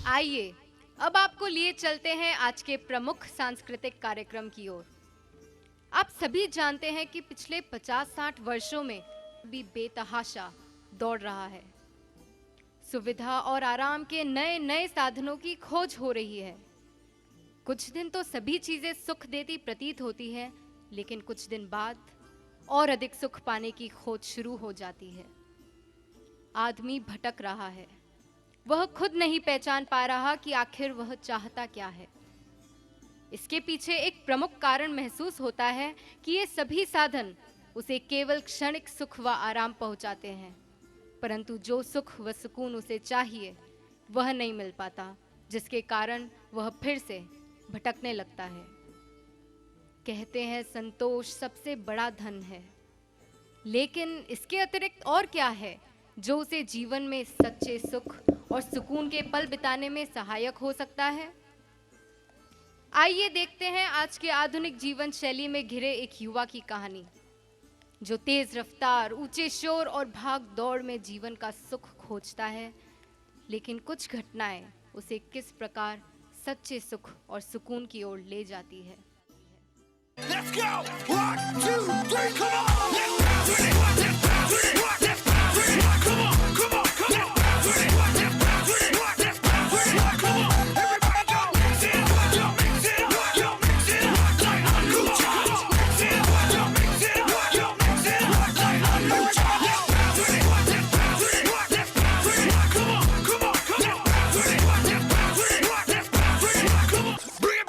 आइए अब आपको लिए चलते हैं आज के प्रमुख सांस्कृतिक कार्यक्रम की ओर। आप सभी जानते हैं कि पिछले 50-60 वर्षों में भी बेतहाशा दौड़ रहा है। सुविधा और आराम के नए नए साधनों की खोज हो रही है। कुछ दिन तो सभी चीजें सुख देती प्रतीत होती है, लेकिन कुछ दिन बाद और अधिक सुख पाने की खोज शुरू हो जाती है। आदमी भटक रहा है। वह खुद नहीं पहचान पा रहा कि आखिर वह चाहता क्या है। इसके पीछे एक प्रमुख कारण महसूस होता है कि ये सभी साधन उसे केवल क्षणिक सुख व आराम पहुंचाते हैं, परंतु जो सुख व सुकून उसे चाहिए वह नहीं मिल पाता, जिसके कारण वह फिर से भटकने लगता है। कहते हैं संतोष सबसे बड़ा धन है, लेकिन इसके अतिरिक्त और क्या है जो उसे जीवन में सच्चे सुख और सुकून के पल बिताने में सहायक हो सकता है? आइए देखते हैं आज के आधुनिक जीवन शैली में घिरे एक युवा की कहानी, जो तेज रफ्तार, ऊंचे शोर और भाग दौड़ में जीवन का सुख खोजता है, लेकिन कुछ घटनाएं उसे किस प्रकार सच्चे सुख और सुकून की ओर ले जाती है। Let's go! 1, 2, 3, come on! Let's come on, come on, come on! Come on, everybody go! Mix it up, yo, mix it up, yo, mix it up like Lucha! Mix it up, yo, mix it up, yo, mix it up like Lucha! Come on, come on, come on! Come on, bring it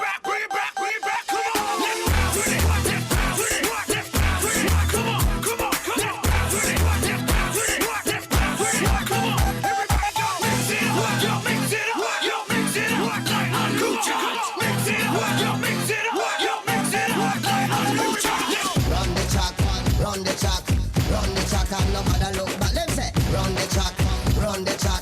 back, bring it back, bring it back! Come on! Come on, come on, come on! Everybody go! Mix it up, yo, mix it up, yo, mix it up like Lucha! Mix it up, yo, mix it up, yo, mix it up like Lucha! Run the track, man, run the track, run the track and nobody look back. Them say, run the track,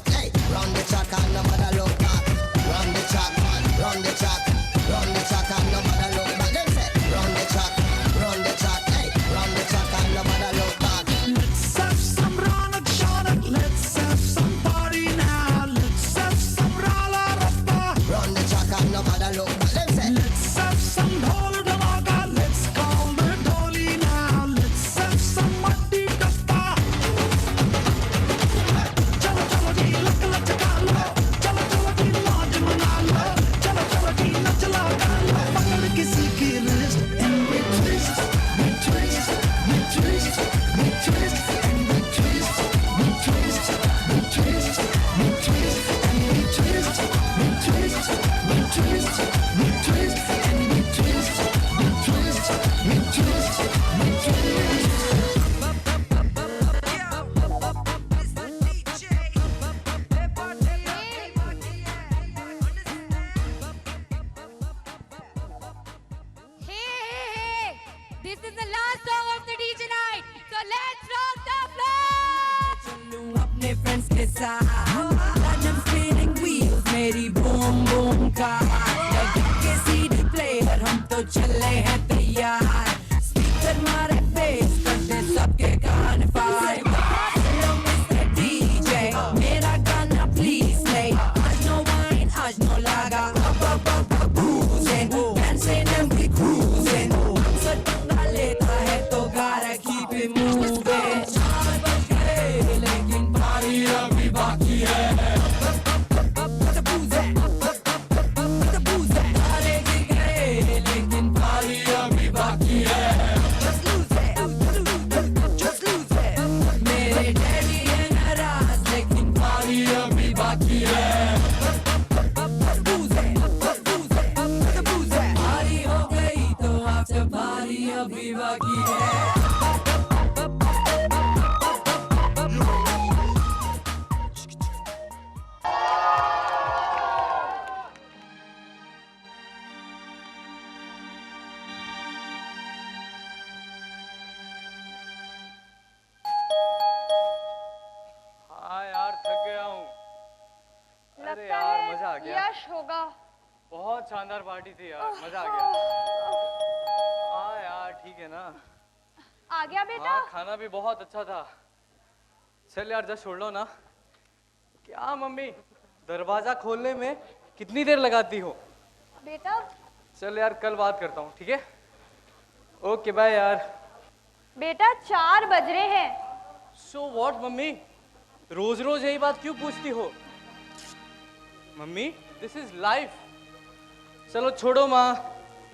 hey, run the track and nobody look back. Run the track, man, run the track and nobody look back. Them say, run the track, hey, run the track and nobody look back. Let's have some Ronak Shanak, let's have some party now. Let's have some Rala Rasta. Run the track and nobody look back. Them say, Let's have some Dhol Dhamaka, let's call the Dholi now. Let's have some Matti Dasta. Chalo chalo ji lak lak chaka lo, chalo chalo ji mauj mana lo, chalo chalo ji nach laga lo. Pakad kisi ki wrist and we twist, we twist, we twist, we twist and we twist, we twist, we twist, we twist and we twist, we twist, we twist, we twist and we twist, we twist, we twist, we twist. Hey! This is the last song of the DJ night, so let's rock the floor! चलूं अपने friends के साथ I'm spinning wheels मेरी boom boom का लगा के CD player हम तो चले हैं तैयार स्पीकर मारे बेस कर दे सबके कान फायर हेलो मिस्टर डीजे मेरा गाना प्लीज प्ले आज नो वाइन आज नो लागा अब boozing dancing and we cruising सब पंगा लेता है तो gotta keep it moving 4 बज गए लेकिन पारी अभी बाकी है तारे गिर गए लेकिन पारी अभी बाकी है Just lose it मेरे डैडी है नाराज लेकिन पारी अभी बाकी है पारी हो गई तो आपसे पारी अभी बाकी है हाँ यार थक गया हूँ। अरे लगता यार है मजा आ गया। यश होगा। बहुत शानदार पार्टी थी यार, मजा आ गया। हाँ यार ठीक है ना। आ गया बेटा? हाँ खाना भी बहुत अच्छा था। चल यार जस्ट छोड़ लो ना। क्या मम्मी दरवाजा खोलने में कितनी देर लगाती हो? बेटा चल यार कल बात करता हूँ, ठीक है? ओके बाय यार। बेटा 4 बज रहे हैं। सो व्हाट मम्मी, रोज रोज यही बात क्यों पूछती हो? Mummy this is life. चलो छोड़ो माँ,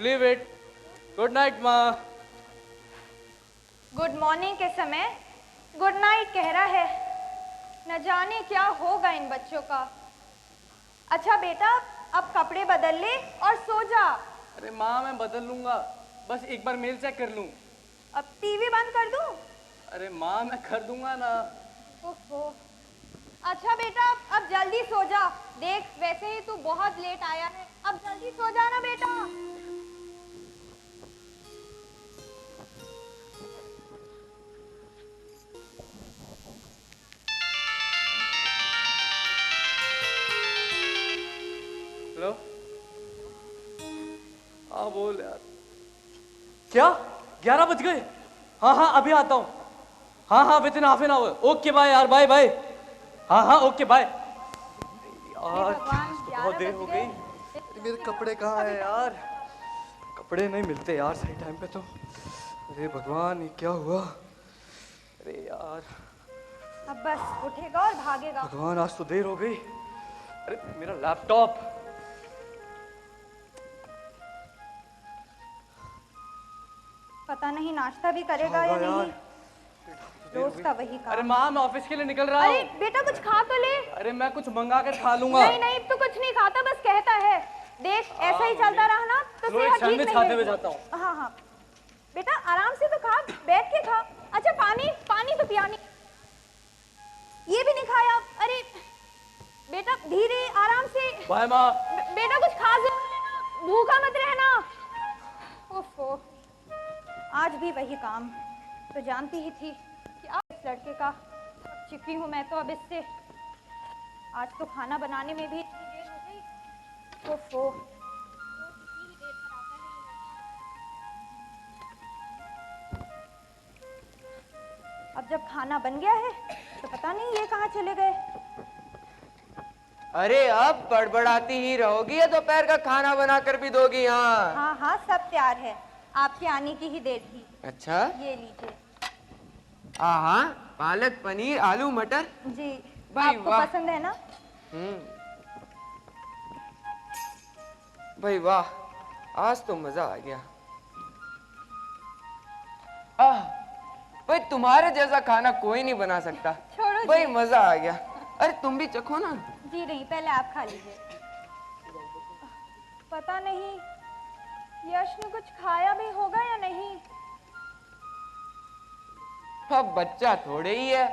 लीव इट। गुड नाइट माँ। गुड मॉर्निंग के समय गुड नाइट कह रहा है। न जाने क्या होगा इन बच्चों का। अच्छा बेटा अब कपड़े बदल ले और सो जा। अरे माँ मैं बदल लूंगा, बस एक बार मेल चेक कर लूं। अब टीवी बंद कर दूं? अरे माँ मैं कर दूंगा ना। ओहो। अच्छा बेटा अब जल्दी सो जा। देख वैसे ही तू बहुत लेट आया है, अब जल्दी सो जा ना बेटा। हेलो हाँ बोल यार। क्या 11 बज गए? हाँ हाँ अभी आता हूँ। हाँ हाँ within half an hour. Okay bye यार, बाय बाय। हाँ हाँ ओके बाय यार। भगवान, तो बहुत देर हो गई। अरे मेरे कपड़े कहाँ है यार? कपड़े नहीं मिलते यार सही टाइम पे तो। अरे भगवान ये क्या हुआ? अरे यार अब बस उठेगा और भागेगा। भगवान आज तो देर हो गई। अरे मेरा लैपटॉप। पता नहीं नाश्ता भी करेगा या नहीं। रोज का वही काम। अरे माँ मैं ऑफिस के लिए निकल रहा अरे हूँ। बेटा कुछ खा तो ले। अरे मैं कुछ मंगा कर खा लूंगा। नहीं नहीं तू कुछ नहीं खाता, बस कहता है। देख ऐसा ही चलता रहा ना तो लो, एक सेहत ठीक सैंडविच नहीं खाते हुए रहेगी। जाता हूँ। हाँ हाँ बेटा आराम से तो खा, बैठ के खा। अच्छा पानी पानी तो पिया नहीं। ये भी नहीं खाया। अरे बेटा धीरे आराम से। बाय माँ। बेटा कुछ खा जरूर लेना, भूखा मत रहना। ओफो आज भी वही काम। तो जानती ही थी कि अब इस लड़के का चिपकी हूँ मैं तो अब इससे। आज तो खाना बनाने में भी इतनी देर हो गई। ओफो अब जब खाना बन गया है तो पता नहीं ये कहाँ चले गए। अरे अब बड़बड़ाती ही रहोगी या दोपहर का खाना बना कर भी दोगी? हाँ हाँ हाँ सब तैयार है, आपके आने की ही देर थी। अच्छा। ये लीजिए। हाँ पालक पनीर आलू मटर। जी भाई आपको वाह। पसंद है ना? भाई वाह आज तो मजा आ गया। भाई तुम्हारे जैसा खाना कोई नहीं बना सकता। छोड़ो भाई जी। मजा आ गया। अरे तुम भी चखो ना। जी नहीं पहले आप खा लीजिए। पता नहीं यश ने कुछ खाया भी होगा या नहीं। अब बच्चा थोड़े ही है,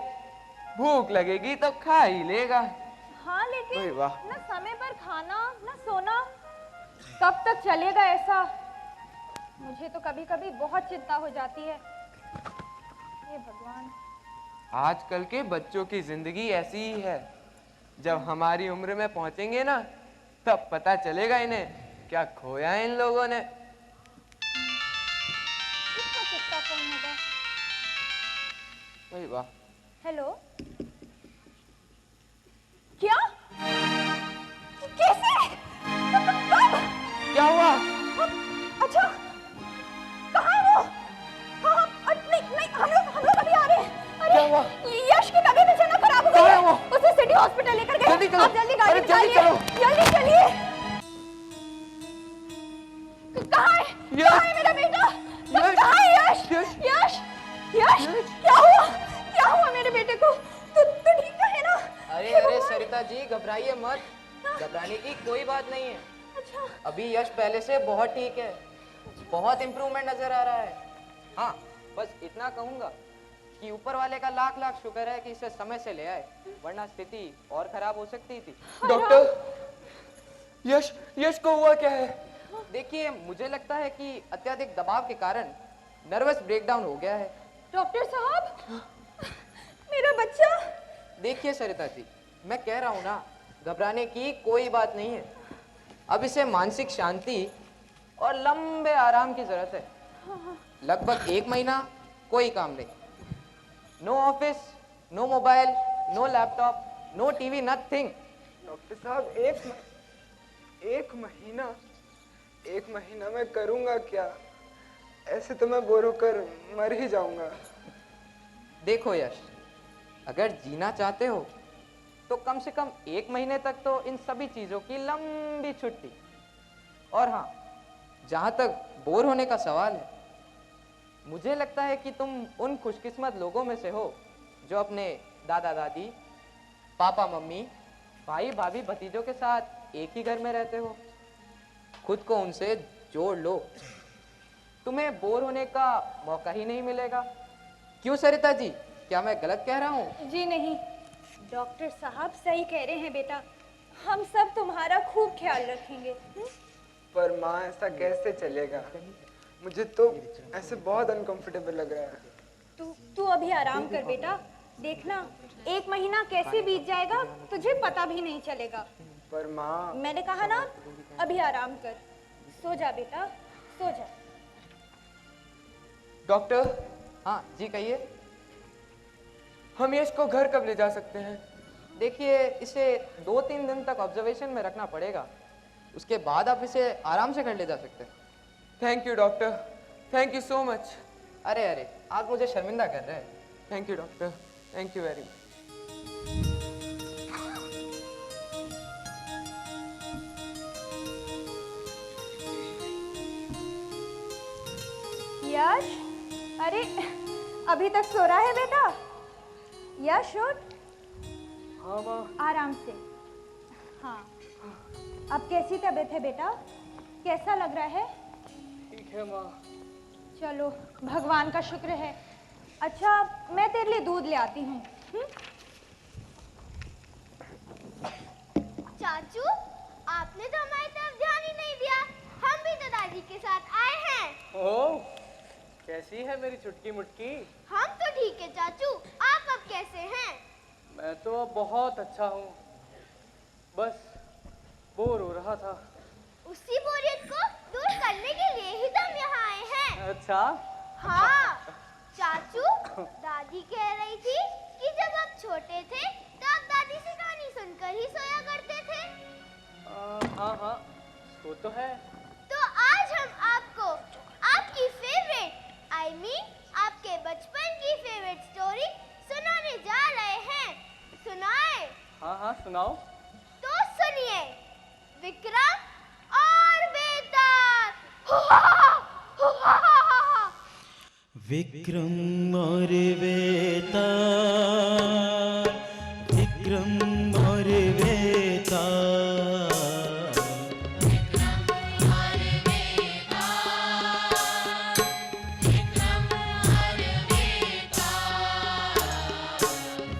भूख लगेगी तो खा ही लेगा। हाँ लेकिन ओए वाह। न समय पर खाना न सोना, कब तक चलेगा ऐसा? मुझे तो कभी कभी बहुत चिंता हो जाती है। हे भगवान। आजकल के बच्चों की जिंदगी ऐसी ही है। जब हमारी उम्र में पहुंचेंगे ना तब पता चलेगा इन्हें क्या खोया है इन लोगों ने। इसका कितना फोन होगा? वही वाह। हेलो क्या? कैसे? कब? क्या हुआ? अच्छा कहाँ है वो? हाँ नहीं नहीं हम लोग अभी आ रहे हैं। अरे क्या हुआ? यश की तबीयत अचानक खराब हो गई कहाँ है है। वो? उसे सिटी हॉस्पिटल लेकर गए। जल्दी चलो। आप जल्दी गाड़ी अरे जल्दी निकालिए। चलो। जल्दी चलिए। कहाँ है? यश। कहाँ है मेरा बेटा? यश। कहाँ है यश? यश। यश यश क्या हुआ? क्या हुआ मेरे बेटे को? तू ठीक तो है ना? अरे हे अरे भगवान। सरिता जी घबराइए मत। घबराने की कोई बात नहीं है। अच्छा अभी यश पहले से बहुत ठीक है, बहुत इम्प्रूवमेंट नजर आ रहा है। हाँ बस इतना कहूंगा कि ऊपर वाले का लाख लाख शुक्र है कि इसे समय से ले आए, वरना स्थिति और खराब हो सकती थी। डॉक्टर यश को हुआ क्या है? देखिए मुझे लगता है कि अत्यधिक दबाव के कारण नर्वस ब्रेकडाउन हो गया है। डॉक्टर साहब मेरा बच्चा। देखिए सरिता जी मैं कह रहा हूँ ना, घबराने की कोई बात नहीं है। अब इसे मानसिक शांति और लंबे आराम की जरूरत है। लगभग 1 महीना कोई काम नहीं. No office, no mobile, no laptop, no TV, nothing. Doctor साहब एक महीना मैं करूंगा क्या? ऐसे तो मैं बोर होकर मर ही जाऊंगा. देखो यश, अगर जीना चाहते हो तो कम से कम 1 महीने तक तो इन सभी चीजों की लंबी छुट्टी. और हाँ, जहां तक बोर होने का सवाल है, मुझे लगता है कि तुम उन खुशकिस्मत लोगों में से हो जो अपने दादा दादी, पापा मम्मी, भाई भाभी, भतीजों के साथ एक ही घर में रहते हो. खुद को उनसे जोड़ लो, तुम्हें बोर होने का मौका ही नहीं मिलेगा. क्यों सरिता जी, क्या मैं गलत कह रहा हूँ? जी नहीं, डॉक्टर साहब सही कह रहे हैं बेटा. हम सब तुम्हारा खूब ख्याल रखेंगे. पर माँ, ऐसा कैसे चलेगा? मुझे तो ऐसे बहुत अनकंफर्टेबल लग रहा है. तू अभी आराम कर बेटा. देखना 1 महीना कैसे बीत जाएगा तुझे पता भी नहीं चलेगा. पर माँ, मैंने कहा ना, अभी आराम कर. सो जा बेटा, सो जा. डॉक्टर, हाँ जी, कहिए. हम यश को घर कब ले जा सकते हैं? देखिए, इसे 2-3 दिन तक ऑब्जर्वेशन में रखना पड़ेगा. उसके बाद आप इसे आराम से घर ले जा सकते हैं. Thank you doctor, thank you so much. अरे अरे, आप मुझे शर्मिंदा कर रहे हैं. Thank you doctor, thank you very much. Yash, अरे अभी तक सो रहा है बेटा? यश उठ. हाँ माँ. आराम से. हाँ, अब कैसी तबीयत है बेटा? कैसा लग रहा है? ठीक है माँ. चलो, भगवान का शुक्र है. अच्छा, मैं तेरे लिए दूध ले आती हूँ. चाचू, आपने तो हमारी तरफ ध्यान ही नहीं दिया. हम भी तो दादी के साथ आए हैं. ओह, कैसी है मेरी चुटकी मुटकी? हम तो ठीक है चाचू. आप अब कैसे हैं? मैं तो अब बहुत अच्छा हूँ. बस बोर हो रहा था. उसी बोरियत को दूर करने के लिए ही तो हम यहाँ आए हैं. अच्छा? हाँ चाचू, दादी कह रही थी कि जब आप छोटे थे तो आप दादी से कहानी सुनकर ही सोया करते थे. हाँ हाँ, वो तो है. तो आज हम आपको आपकी फेवरेट, I mean आपके बचपन की फेवरेट स्टोरी सुनाने जा रहे हैं. सुनाए? हाँ हाँ, सुनाओ. तो सुनिए, विक्रम और बेताल. विक्रम और बेताल, विक्रम और बेताल.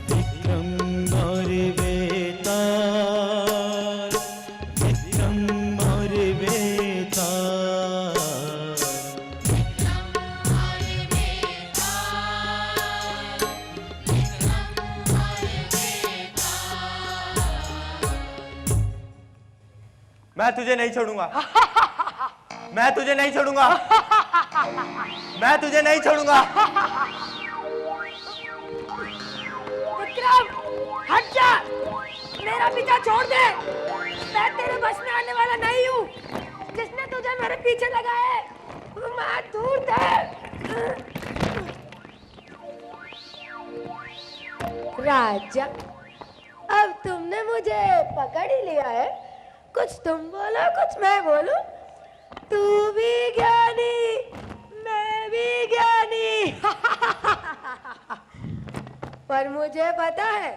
विक्रम और बेताल, विक्रम और बेताल. मैं तुझे नहीं छोड़ूंगा. मैं तुझे नहीं छोड़ूंगा. मैं तुझे नहीं छोड़ूंगा. विक्रम, हट जा. मेरा पीछा छोड़ दे. मैं तेरे बस में आने वाला नहीं हूँ. जिसने तुझे मेरे पीछे लगाया है, मैं दूर दे. राजा, अब तुमने मुझे पकड़ ही लिया है. कुछ तुम बोलो, कुछ मैं बोलूं. तू भी ज्ञानी, मैं भी ज्ञानी. पर मुझे पता है,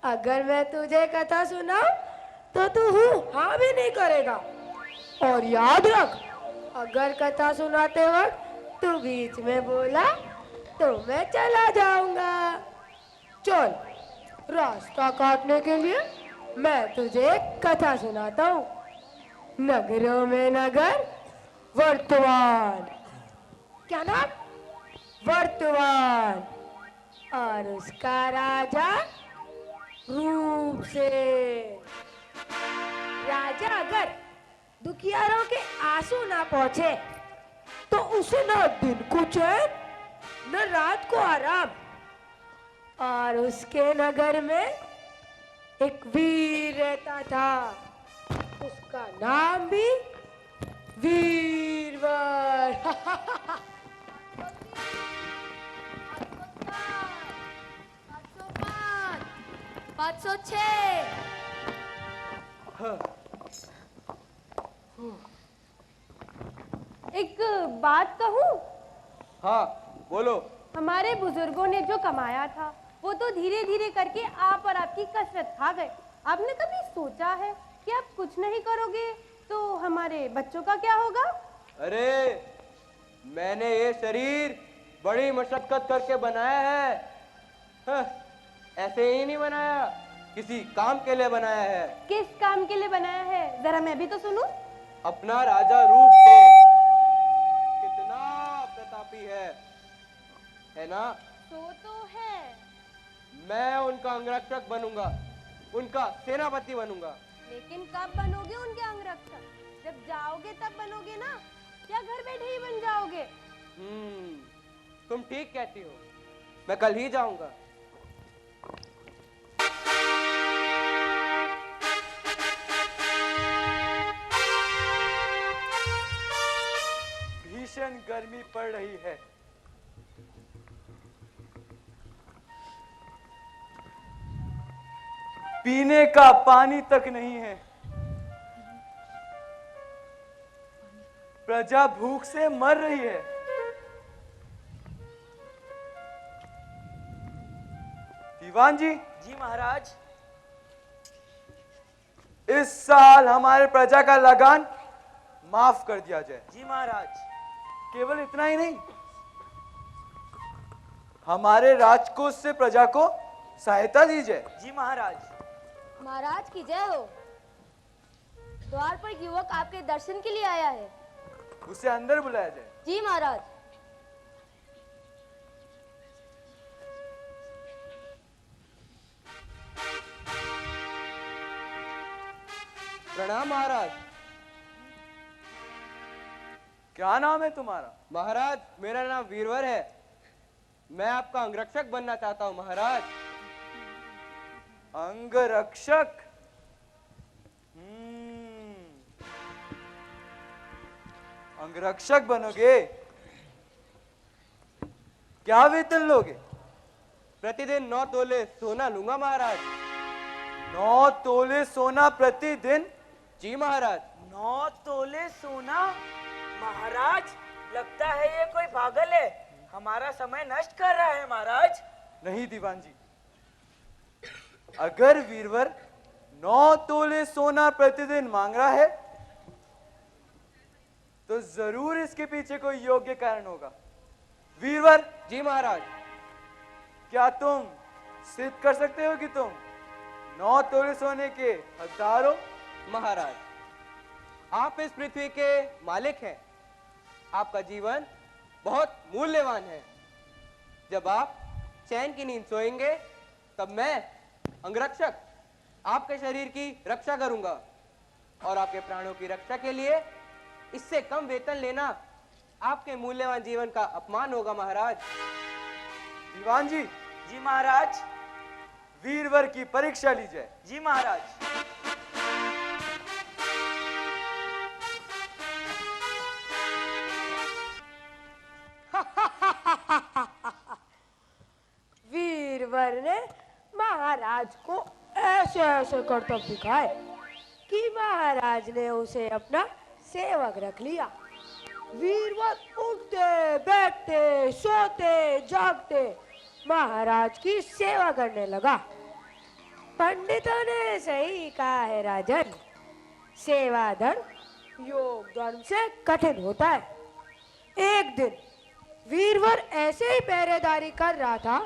अगर मैं तुझे कथा सुनाऊं तो तू हाँ भी नहीं करेगा. और याद रख, अगर कथा सुनाते वक्त तू बीच में बोला तो मैं चला जाऊंगा. चल, रास्ता काटने के लिए मैं तुझे एक कथा सुनाता हूँ. नगरों में नगर वर्तमान. क्या नाम? वर्तमान. और उसका राजा रूप से. राजा अगर दुखियारों के आंसू ना पहुंचे तो उसे ना दिन को चैन, न और रात को आराम। और उसके नगर में एक वीर रहता था, उसका नाम भी वीरवर। 506। एक बात कहूँ, हाँ बोलो। हमारे बुजुर्गों ने जो कमाया था वो तो धीरे धीरे करके आप और आपकी कसरत खा गए। आपने कभी सोचा है कि आप कुछ नहीं करोगे तो हमारे बच्चों का क्या होगा? अरे मैंने ये शरीर बड़ी मशक्कत करके बनाया है। हाँ, ऐसे ही नहीं बनाया, किसी काम के लिए बनाया है। किस काम के लिए बनाया है, जरा मैं भी तो सुनूं। अपना राजा रूप से कितना प्रतापी है ना? तो है। मैं उनका अंगरक्षक बनूंगा, उनका सेनापति बनूंगा। लेकिन कब बनोगे उनके अंगरक्षक? जब जाओगे तब बनोगे ना, या घर बैठे ही बन जाओगे? तुम ठीक कहती हो, मैं कल ही जाऊंगा। भीषण गर्मी पड़ रही है। पीने का पानी तक नहीं है। प्रजा भूख से मर रही है। दीवान जी। जी महाराज। इस साल हमारे प्रजा का लगान माफ कर दिया जाए। जी महाराज। केवल इतना ही नहीं, हमारे राजकोष से प्रजा को सहायता दी जाए। जी महाराज। महाराज की जय हो। द्वार पर युवक आपके दर्शन के लिए आया है। उसे अंदर बुलाया जाए। जी महाराज। प्रणाम महाराज। क्या नाम है तुम्हारा? महाराज मेरा नाम वीरवर है। मैं आपका अंगरक्षक बनना चाहता हूं महाराज। अंगरक्षक? अंगरक्षक बनोगे? क्या वेतन लोगे? प्रतिदिन 9 तोले सोना लूंगा महाराज। 9 तोले सोना प्रतिदिन? जी महाराज। 9 तोले सोना? महाराज लगता है ये कोई पागल है, हमारा समय नष्ट कर रहा है महाराज। नहीं दीवान जी, अगर वीरवर 9 तोले सोना प्रतिदिन मांग रहा है तो जरूर इसके पीछे कोई योग्य कारण होगा। वीरवर। जी महाराज। क्या तुम सिद्ध कर सकते हो कि तुम 9 तोले सोने के हकदार हो? महाराज आप इस पृथ्वी के मालिक हैं। आपका जीवन बहुत मूल्यवान है। जब आप चैन की नींद सोएंगे तब मैं अंगरक्षक आपके शरीर की रक्षा करूंगा, और आपके प्राणों की रक्षा के लिए इससे कम वेतन लेना आपके मूल्यवान जीवन का अपमान होगा महाराज। दीवान जी। जी महाराज। वीरवर की परीक्षा ली जाए। जी महाराज। वीरवर ने महाराज को ऐसे ऐसे करतब दिखाए कि महाराज ने उसे अपना सेवक रख लिया। वीरवर उठते बैठते सोते जागते महाराज की सेवा करने लगा। पंडितों ने सही कहा है राजन, सेवा धर्म योग धर्म से कठिन होता है। एक दिन वीरवर ऐसे ही पहरेदारी कर रहा था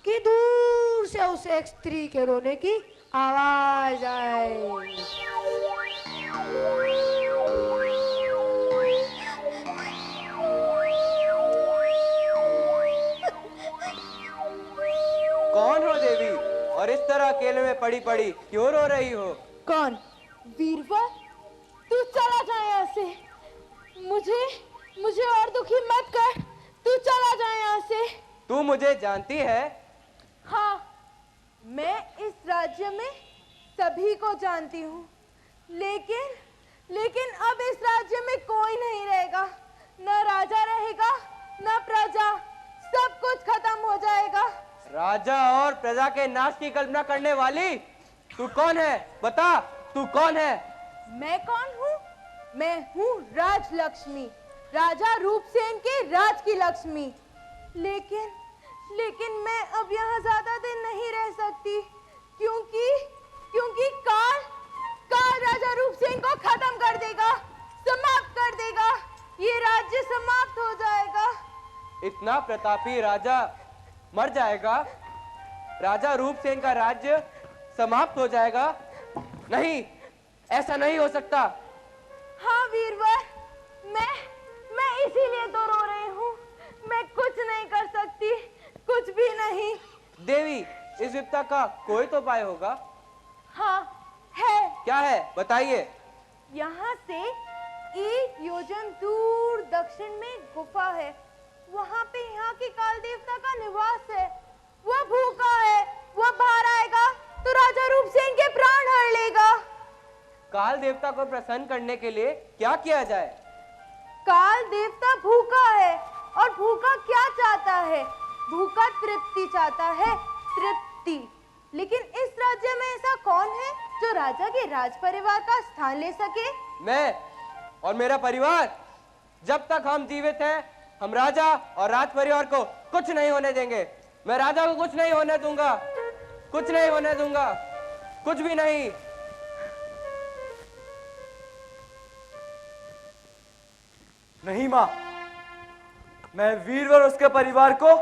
कि दूर से उसे एक स्त्री के रोने की आवाज आई। कौन हो देवी, और इस तरह अकेले में पड़ी पड़ी क्यों रो रही हो? कौन? वीरवर, तू चला जा यहाँ से। मुझे और दुखी मत कर, तू चला जा यहाँ से। तू मुझे जानती है? हाँ, मैं इस राज्य में सभी को जानती हूँ, लेकिन अब इस राज्य में कोई नहीं रहेगा। न राजा रहेगा, न प्रजा, सब कुछ खत्म हो जाएगा। राजा और प्रजा के नाश की कल्पना करने वाली तू कौन है? बता, तू कौन है? मैं कौन हूँ? मैं हूँ राजलक्ष्मी, राजा रूपसेन के राज की लक्ष्मी। लेकिन मैं अब यहाँ ज्यादा दिन नहीं रह सकती, क्योंकि काल राजा रूपसेन को खत्म कर देगा, समाप्त कर देगा। ये राज्य समाप्त हो जाएगा। इतना प्रतापी राजा मर जाएगा? राजा रूपसेन का राज्य समाप्त हो जाएगा? नहीं, ऐसा नहीं हो सकता। हाँ वीरवर, मैं इसीलिए तो रो रही हूँ। मैं कुछ नहीं कर सकती, कुछ भी नहीं। देवी, इस विपदा का कोई तो उपाय होगा? हाँ है। क्या है, बताइए। यहाँ से 1 योजन दूर दक्षिण में गुफा है। वहाँ पे यहाँ के काल देवता का निवास है। वो भूखा है, वो बाहर आएगा तो राजा रूपसेन के प्राण हर लेगा। काल देवता को प्रसन्न करने के लिए क्या किया जाए? काल देवता भूखा है, और भूखा क्या चाहता है? भूखा तृप्ति चाहता है, तृप्ति। लेकिन इस राज्य में ऐसा कौन है जो राजा के राज परिवार का स्थान ले सके? मैं और मेरा परिवार। जब तक हम जीवित हैं, हम राजा और राज परिवार को कुछ नहीं होने देंगे। मैं राजा को कुछ नहीं होने दूंगा, कुछ नहीं होने दूंगा, कुछ भी नहीं। नहीं माँ, मैं वीरवर और उसके परिवार को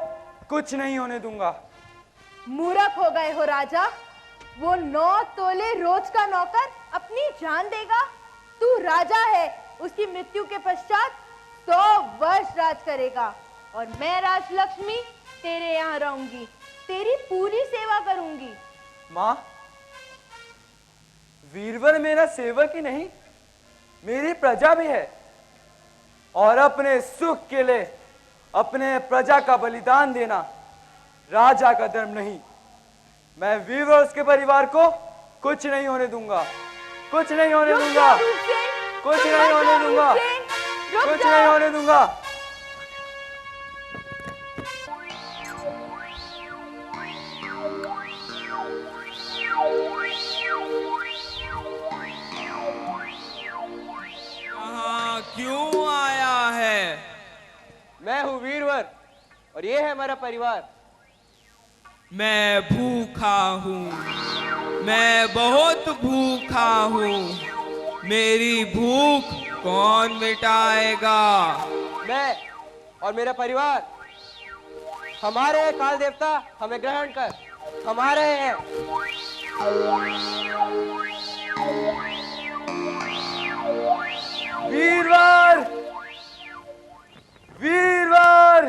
कुछ नहीं होने दूंगा। मूर्ख हो गए हो राजा। वो 9 तोले रोज का नौकर अपनी जान देगा। तू राजा है, उसकी मृत्यु के पश्चात 100 वर्ष राज करेगा, और मैं राजलक्ष्मी तेरे यहाँ रहूंगी, तेरी पूरी सेवा करूंगी। माँ, वीरवर मेरा सेवक ही नहीं, मेरी प्रजा भी है, और अपने सुख के लिए अपने प्रजा का बलिदान देना राजा का धर्म नहीं। मैं वीरवर और उसके परिवार को कुछ नहीं होने दूंगा, कुछ नहीं होने दूंगा, कुछ नहीं होने दूंगा, कुछ नहीं होने दूंगा। क्यों आया है? मैं हूँ वीरवर, और ये है हमारा परिवार। मैं भूखा हूँ, मैं बहुत भूखा हूँ। मेरी भूख कौन मिटाएगा? मैं और मेरा परिवार। हमारे हैं काल देवता, हमें ग्रहण कर। हमारे हैं। वीरवर, वीरवर,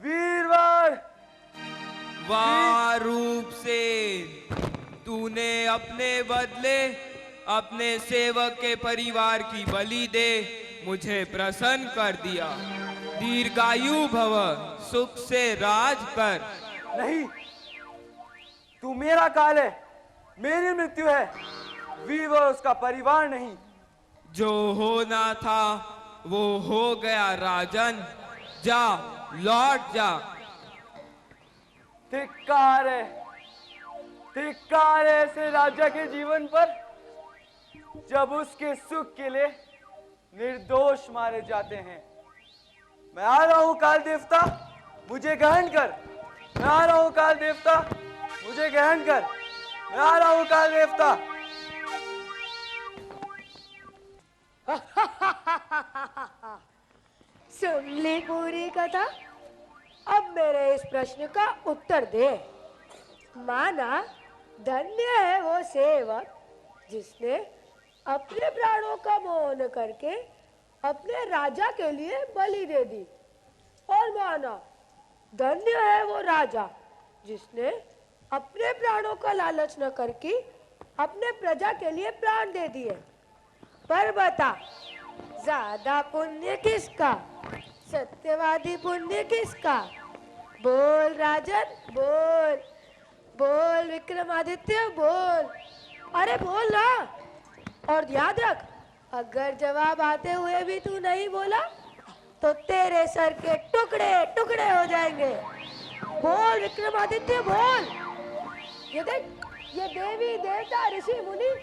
वीरवर। वाह रूपसेन, तूने अपने बदले अपने सेवक के परिवार की बलि दे मुझे प्रसन्न कर दिया। दीर्घायु भव, सुख से राज कर। नहीं, तू मेरा काल है, मेरी मृत्यु है, वीरवर उसका परिवार नहीं। जो होना था वो हो गया राजन, जा लौट जा। धिक्कार है, धिक्कार है ऐसे राजा के जीवन पर जब उसके सुख के लिए निर्दोष मारे जाते हैं। मैं आ रहा हूं काल देवता, मुझे ग्रहण कर। मैं आ रहा हूं काल देवता, मुझे ग्रहण कर। मैं आ रहा हूं काल देवता। सुन ली पूरी कथा। अब मेरे इस प्रश्न का उत्तर दे। माना धन्य है वो सेवक जिसने अपने प्राणों का मोहन करके अपने राजा के लिए बलि दे दी, और माना धन्य है वो राजा जिसने अपने प्राणों का लालच न करके अपने प्रजा के लिए प्राण दे दिए। पर बता, ज्यादा पुण्य किसका? सत्यवादी पुण्य किसका? बोल राजन, बोल बोल विक्रमादित्य, बोल, अरे बोल ना। और याद रख, अगर जवाब आते हुए भी तू नहीं बोला तो तेरे सर के टुकड़े टुकड़े हो जाएंगे। बोल विक्रमादित्य, बोल। ये देख, ये देवी देवता ऋषि मुनि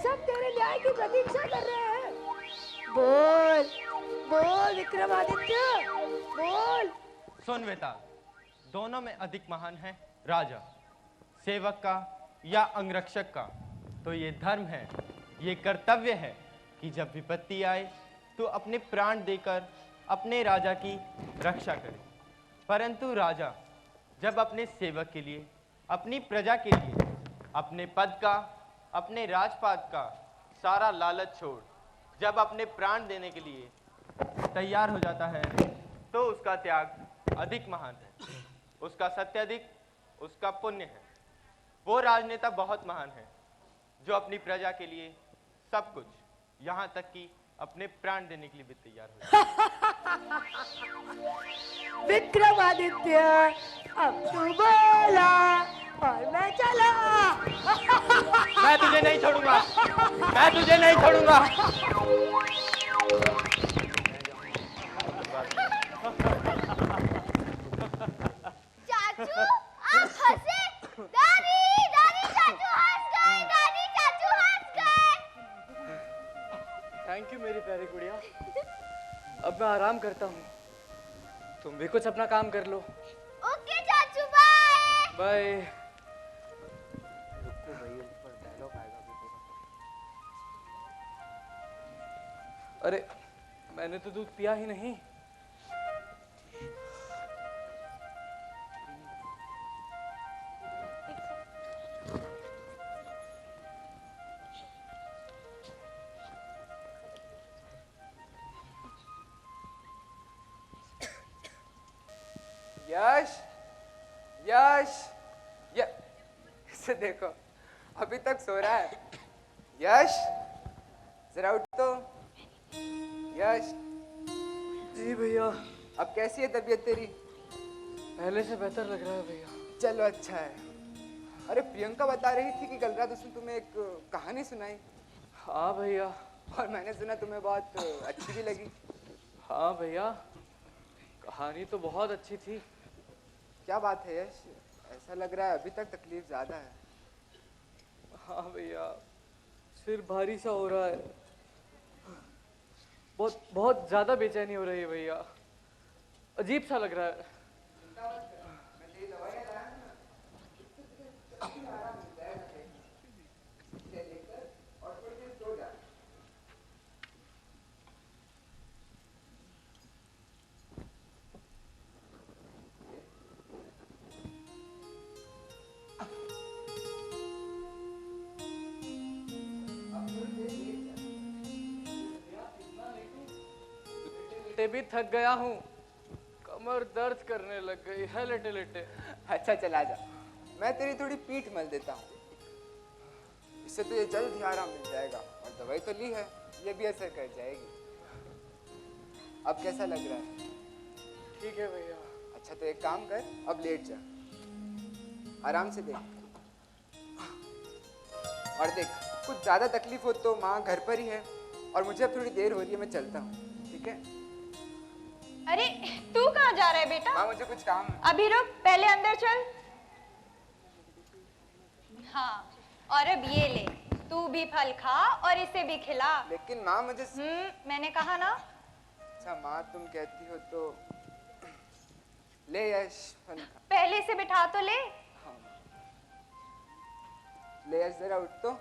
सब तेरे न्याय की प्रतीक्षा कर रहे हैं। बोल बोल विक्रमादित्य, बोल। सुन वेताल, दोनों में अधिक महान है राजा, सेवक का या अंगरक्षक का। तो ये धर्म है, ये कर्तव्य है कि जब विपत्ति आए तो अपने प्राण देकर अपने राजा की रक्षा करे। परंतु राजा जब अपने सेवक के लिए, अपनी प्रजा के लिए, अपने पद का, अपने राजपाट का सारा लालच छोड़ जब अपने प्राण देने के लिए तैयार हो जाता है तो उसका त्याग अधिक महान है, उसका सत्य अधिक, उसका पुण्य है। वो राजनेता बहुत महान है जो अपनी प्रजा के लिए सब कुछ, यहाँ तक कि अपने प्राण देने के लिए भी तैयार हो विक्रमादित्य, अब तू बोला और मैं चला। मैं तुझे नहीं छोड़ूंगा, मैं तुझे नहीं छोड़ूंगा। चाचू आप हंसे। दादी दादी चाचू हंस गए, दादी चाचू हंस गए। थैंक यू मेरी प्यारी गुड़िया। अब मैं आराम करता हूँ, तुम भी कुछ अपना काम कर लो। ओके चाचू, बाय बाय। अरे मैंने तो दूध पिया ही नहीं। यश, यश, इसे देखो, अभी तक सो रहा है। यश, जरा उठ तो। यश। जी भैया। अब कैसी है तबीयत तेरी? पहले से बेहतर लग रहा है भैया। चलो अच्छा है। अरे प्रियंका बता रही थी कि कल रात उसने तुम्हें एक कहानी सुनाई। हाँ भैया। और मैंने सुना तुम्हें बहुत अच्छी भी लगी। हाँ भैया, कहानी तो बहुत अच्छी थी। क्या बात है यश, ऐसा लग रहा है अभी तक तकलीफ ज्यादा है। हाँ भैया, सिर भारी सा हो रहा है, बहुत बहुत ज्यादा बेचैनी हो रही है भैया, अजीब सा लग रहा है। भी थक गया हूँ, कमर दर्द करने लग गई है लेटे लेटे। अच्छा चला जा, मैं तेरी थोड़ी पीठ मल देता हूँ, इससे तुझे जल्द ही आराम मिल जाएगा। और दवाई तो ली है, ये भी असर कर जाएगी। अब कैसा लग रहा है? ठीक है भैया। अच्छा तो एक काम कर, अब लेट जा, आराम से देख। और देख, कुछ ज्यादा तकलीफ हो तो माँ घर पर ही है, और मुझे अब थोड़ी देर हो रही है, मैं चलता हूँ, ठीक है? अरे तू कहाँ जा रहा है बेटा? माँ मुझे कुछ काम है। अभी रुक, पहले अंदर चल। हाँ, और अब ये ले, तू भी फल खा और इसे भी खिला। लेकिन माँ मुझे मैंने कहा ना। अच्छा माँ तुम कहती हो तो ले यश, फल खा। पहले से बिठा तो ले। हाँ। ले यश जरा उठ तो।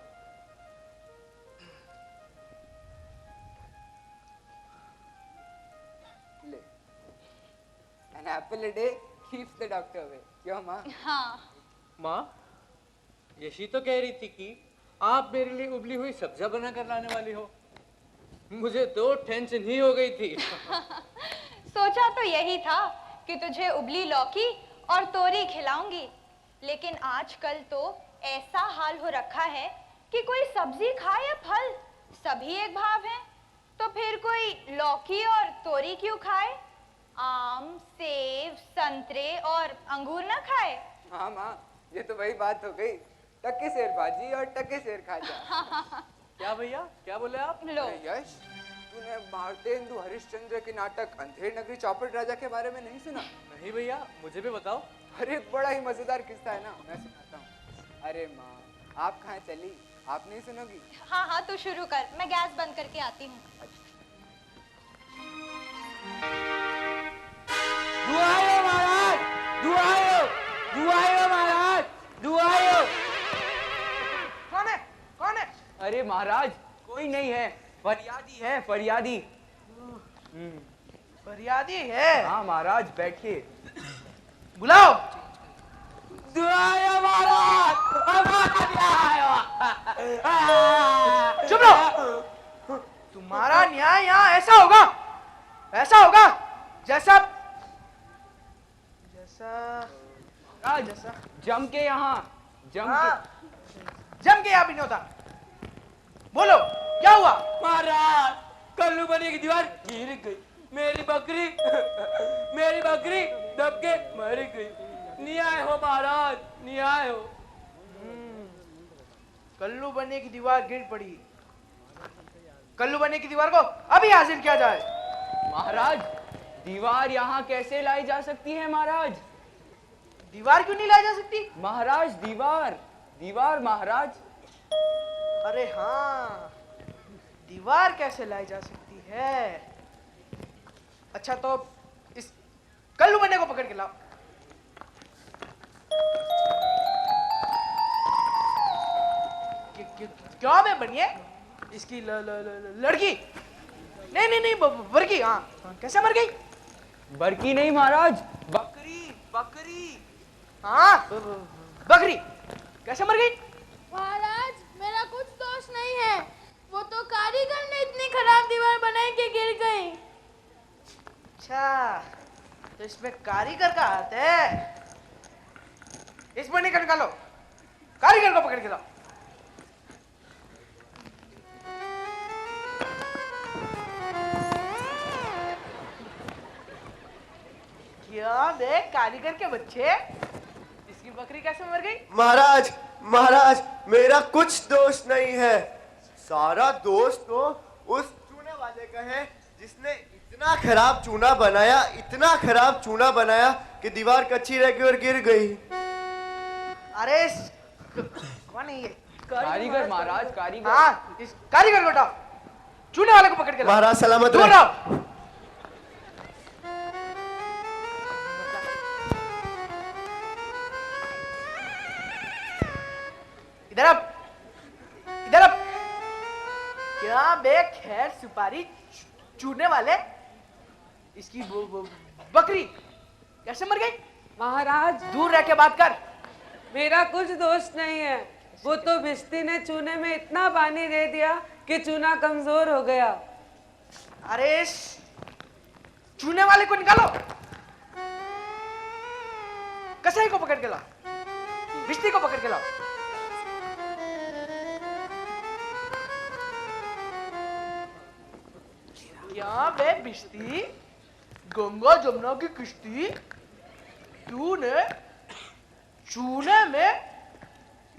ले। An apple a day keeps the doctor away. क्यों माँ? हाँ। माँ, यशी तो कह रही थी कि आप मेरे लिए उबली हुई सब्जियां बना कर लाने वाली हो। मुझे तो टेंशन ही हो गई थी। सोचा तो यही था कि तुझे उबली लौकी और तोरी खिलाऊंगी, लेकिन आजकल तो ऐसा हाल हो रखा है कि कोई सब्जी खाए या फल, सभी एक भाव है। तो फिर कोई लौकी और तोरी क्यों खाए? आम, सेब, संतरे और अंगूर न खाए? हाँ माँ, ये तो वही बात हो गई, टक्के शेर भाजी और टक्के शेर खाजा। क्या भैया, क्या बोले आप? लो। अरे यश, तूने भारतेंदु हरिश्चंद्र के नाटक अंधेर नगरी चौपट राजा के बारे में नहीं सुना? नहीं भैया, मुझे भी बताओ। अरे बड़ा ही मजेदार किस्सा है ना, मैं सुनाता हूँ। अरे माँ, आप कहाँ चली, आप नहीं सुनोगी? हाँ हाँ, तू शुरू कर, मैं गैस बंद करके आती हूँ। दुआयो महाराज, दुआयो, दुआयो महाराज, दुआयो। कौन है? कौन है? अरे महाराज, कोई नहीं है, फरियादी है, फरियादी। फरियादी है? हाँ महाराज, बैठिए। बुलाओ। दुआयो महाराज, चुप रहो। तुम्हारा न्याय यहाँ ऐसा होगा, ऐसा होगा जैसा जैसा जम के यहाँ, जम के यहाँ भी नहीं होता। बोलो, क्या हुआ? महाराज, कल्लू बनी की दीवार गिर गई, मेरी बकरी दब के मर गई। न्याय हो महाराज, न्याय हो। कल्लू बनने की दीवार गिर पड़ी। कल्लू बनने की दीवार को अभी हाजिर किया जाए। महाराज, दीवार यहाँ कैसे लाई जा सकती है महाराज? दीवार क्यों नहीं लाई जा सकती? महाराज, दीवार महाराज। अरे हाँ, दीवार कैसे लाई जा सकती है? अच्छा तो इस कल्लू बनने को पकड़ के लाओ। क्या मैं बनिए इसकी लड़की? नहीं, बरकी। हाँ, कैसे मर गई? बरकी नहीं महाराज, बकरी। हाँ, बकरी कैसे मर गई? महाराज, मेरा कुछ दोष नहीं है, वो तो कारीगर ने इतनी खराब दीवार बनाई कि गिर गई। अच्छा, तो इसमें कारीगर का हाथ है। इस बनी का निकालो, कारीगर को पकड़ के लाओ। क्या बे कारीगर के बच्चे, इसकी बकरी कैसे मर गई? महाराज, मेरा कुछ दोष नहीं है। सारा दोष तो उस चूने वाले का है, जिसने इतना खराब चूना बनाया कि दीवार कच्ची रह गई और गिर गई। अरे कौन है ये? कारीगर महाराज, कारीगर। हाँ, इस कारीगर को उठाओ, चूने वाले को पकड़ के लाओ। महाराज सलामत दूर रहे। रहो। इधर अब क्या बे खैर सुपारी चूरने वाले, इसकी बकरी कैसे मर गई? महाराज, दूर रह के बात कर। मेरा कुछ दोष नहीं है, वो तो भिश्ती ने चूने में इतना पानी दे दिया कि चूना कमजोर हो गया। अरे चूने वाले को निकालो, कसाई को पकड़ के लाओ, भिश्ती को पकड़ के लाओ। क्या बे भिश्ती, गंगा जमुना की किश्ती, तूने चूने में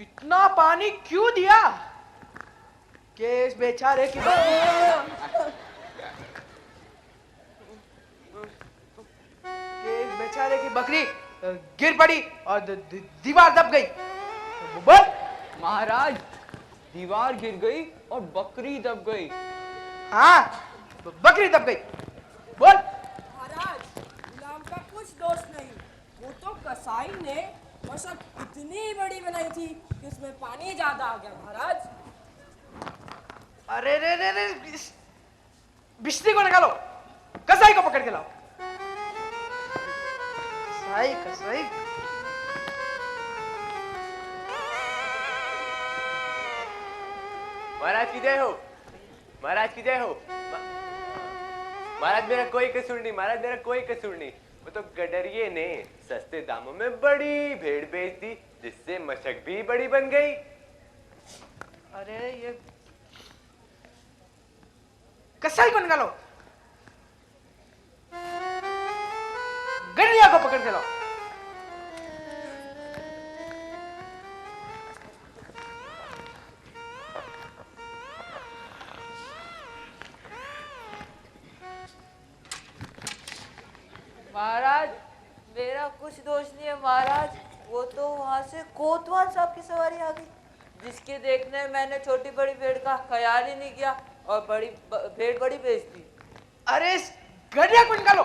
इतना पानी क्यों दिया कि इस बेचारे की बकरी गिर पड़ी और दीवार दब गई? बोल। महाराज, दीवार गिर गई और बकरी दब गई। हाँ, बकरी दब गई। बोल। महाराज, गुलाम का कुछ दोष नहीं, वो तो कसाई ने मशक इतनी बड़ी बनाई थी कि उसमें पानी ज्यादा आ गया। महाराज, अरे रे बिस्ती को निकालो, कसाई को पकड़ के लाओ। कसाई महाराज की जय हो, महाराज की जय हो। महाराज मेरा कोई कसूर नहीं, वो तो गडरिये ने सस्ते दामों में बड़ी भेड़ बेच दी, जिससे मशक भी बड़ी बन गई। अरे ये कसाई को निकालो। गड़रिया को पकड़ के लाओ। महाराज मेरा कुछ दोष नहीं है महाराज, वो तो वहाँ से कोतवाल साहब की सवारी आ गई, जिसके देखने मैंने छोटी बड़ी भेड़ का ख्याल ही नहीं किया और भेड़ बड़ी बेच दी। अरे इस गड़रिया को निकालो,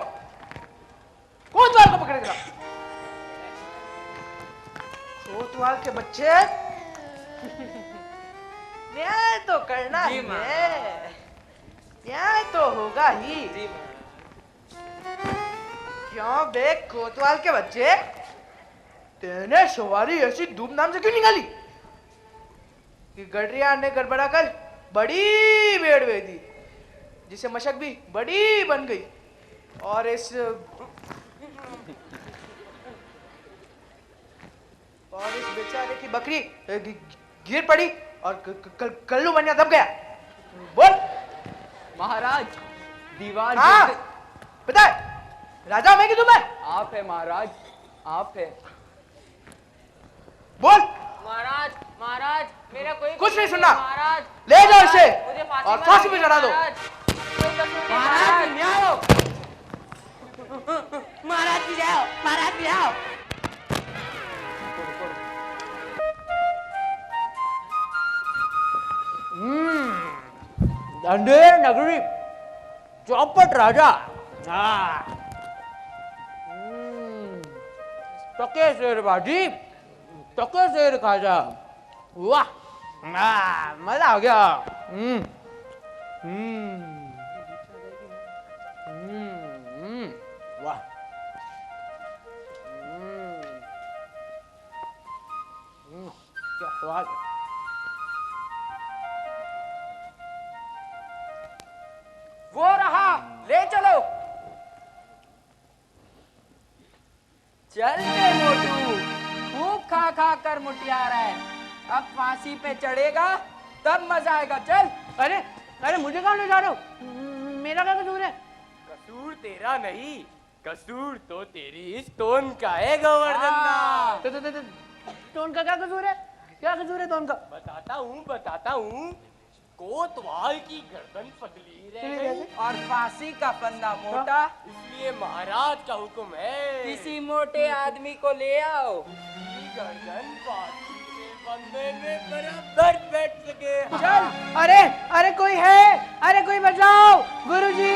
कोतवाल को पकड़ के लाओ। कोतवाल के बच्चे, न्याय तो करना ही है, न्याय तो होगा ही। क्यों बे कोतवाल के बच्चे, तेने सवारी ऐसी धूमधाम से क्यों निकाली कि गडरिया ने गड़बड़ा कर बड़ी भेड़ बेच दी, जिसे मशक भी बड़ी बन गई और इस बेचारे की बकरी गिर पड़ी और कल्लू बनिया दब गया। बोल महाराज दीवार हाँ पता है राजा मैं कि तुम है? आप है महाराज, आप है। बोल महाराज महाराज मेरा कोई कुछ नहीं सुनना, महाराज ले जाओ इसे मुझे और फांसी पे चढ़ा दो। महाराज न्याय हो, महाराज भी जाओ, महाराज भी जाओ। अंधेर नगरी चौपट राजा, टके शेर बाजी, टके शेर खाजा, वाह मजा आ गया। वाह क्या स्वाद है। वो रहा, ले चलो। चल बे मोटू, खूब खा खा कर मुटिया रहा है, अब फांसी पे चढ़ेगा तब मजा आएगा। चल। अरे अरे मुझे कहाँ ले जा रहे हो, मेरा क्या कसूर है? कसूर तेरा नहीं, कसूर तो तेरी इस टोन का है गोवर्धन। टोन का क्या कसूर है? क्या कसूर है टोन का? बताता हूँ। कोतवाल की गर्दन पतली रह गई और फांसी का फंदा मोटा, इसलिए महाराज का हुक्म है किसी मोटे आदमी को ले आओ, गर्दन फांसी के फंदे में बराबर बैठ सके। चल। अरे अरे कोई है, अरे कोई बचाओ, गुरुजी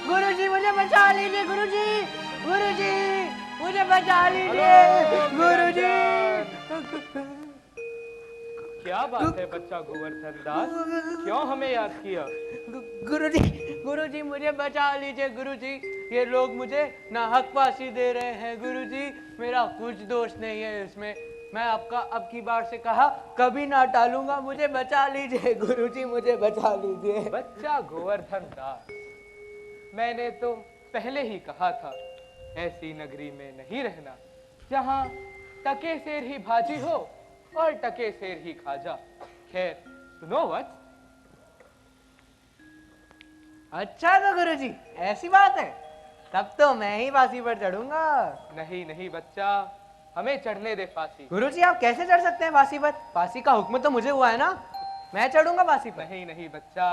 गुरुजी मुझे बचा लीजिए, गुरुजी गुरुजी मुझे बचा लीजिए, गुरुजी। क्या बात है बच्चा गोवर्धन दास, क्यों हमें याद किया? गुरुजी मुझे बचा लीजिए, गुरुजी ये लोग मुझे नाहक फांसी दे रहे हैं, गुरुजी मेरा कुछ दोष नहीं है इसमें, मैं आपका अब की बार से कहा कभी ना टालूंगा, मुझे बचा लीजिए गुरुजी, मुझे बचा लीजिए। बच्चा गोवर्धन दास, मैंने तो पहले ही कहा था ऐसी नगरी में नहीं रहना जहाँ टके शेर ही भाजी हो और टके शेर ही खाजा। खैर सुनो वत्स। अच्छा तो गुरुजी ऐसी बात है, तब तो मैं ही फांसी पर चढ़ूंगा। नहीं नहीं बच्चा, हमें चढ़ने दे फांसी। गुरुजी आप कैसे चढ़ सकते हैं फांसी पर? फांसी का हुक्म तो मुझे हुआ है ना, मैं चढ़ूंगा फांसी पर। नहीं नहीं बच्चा,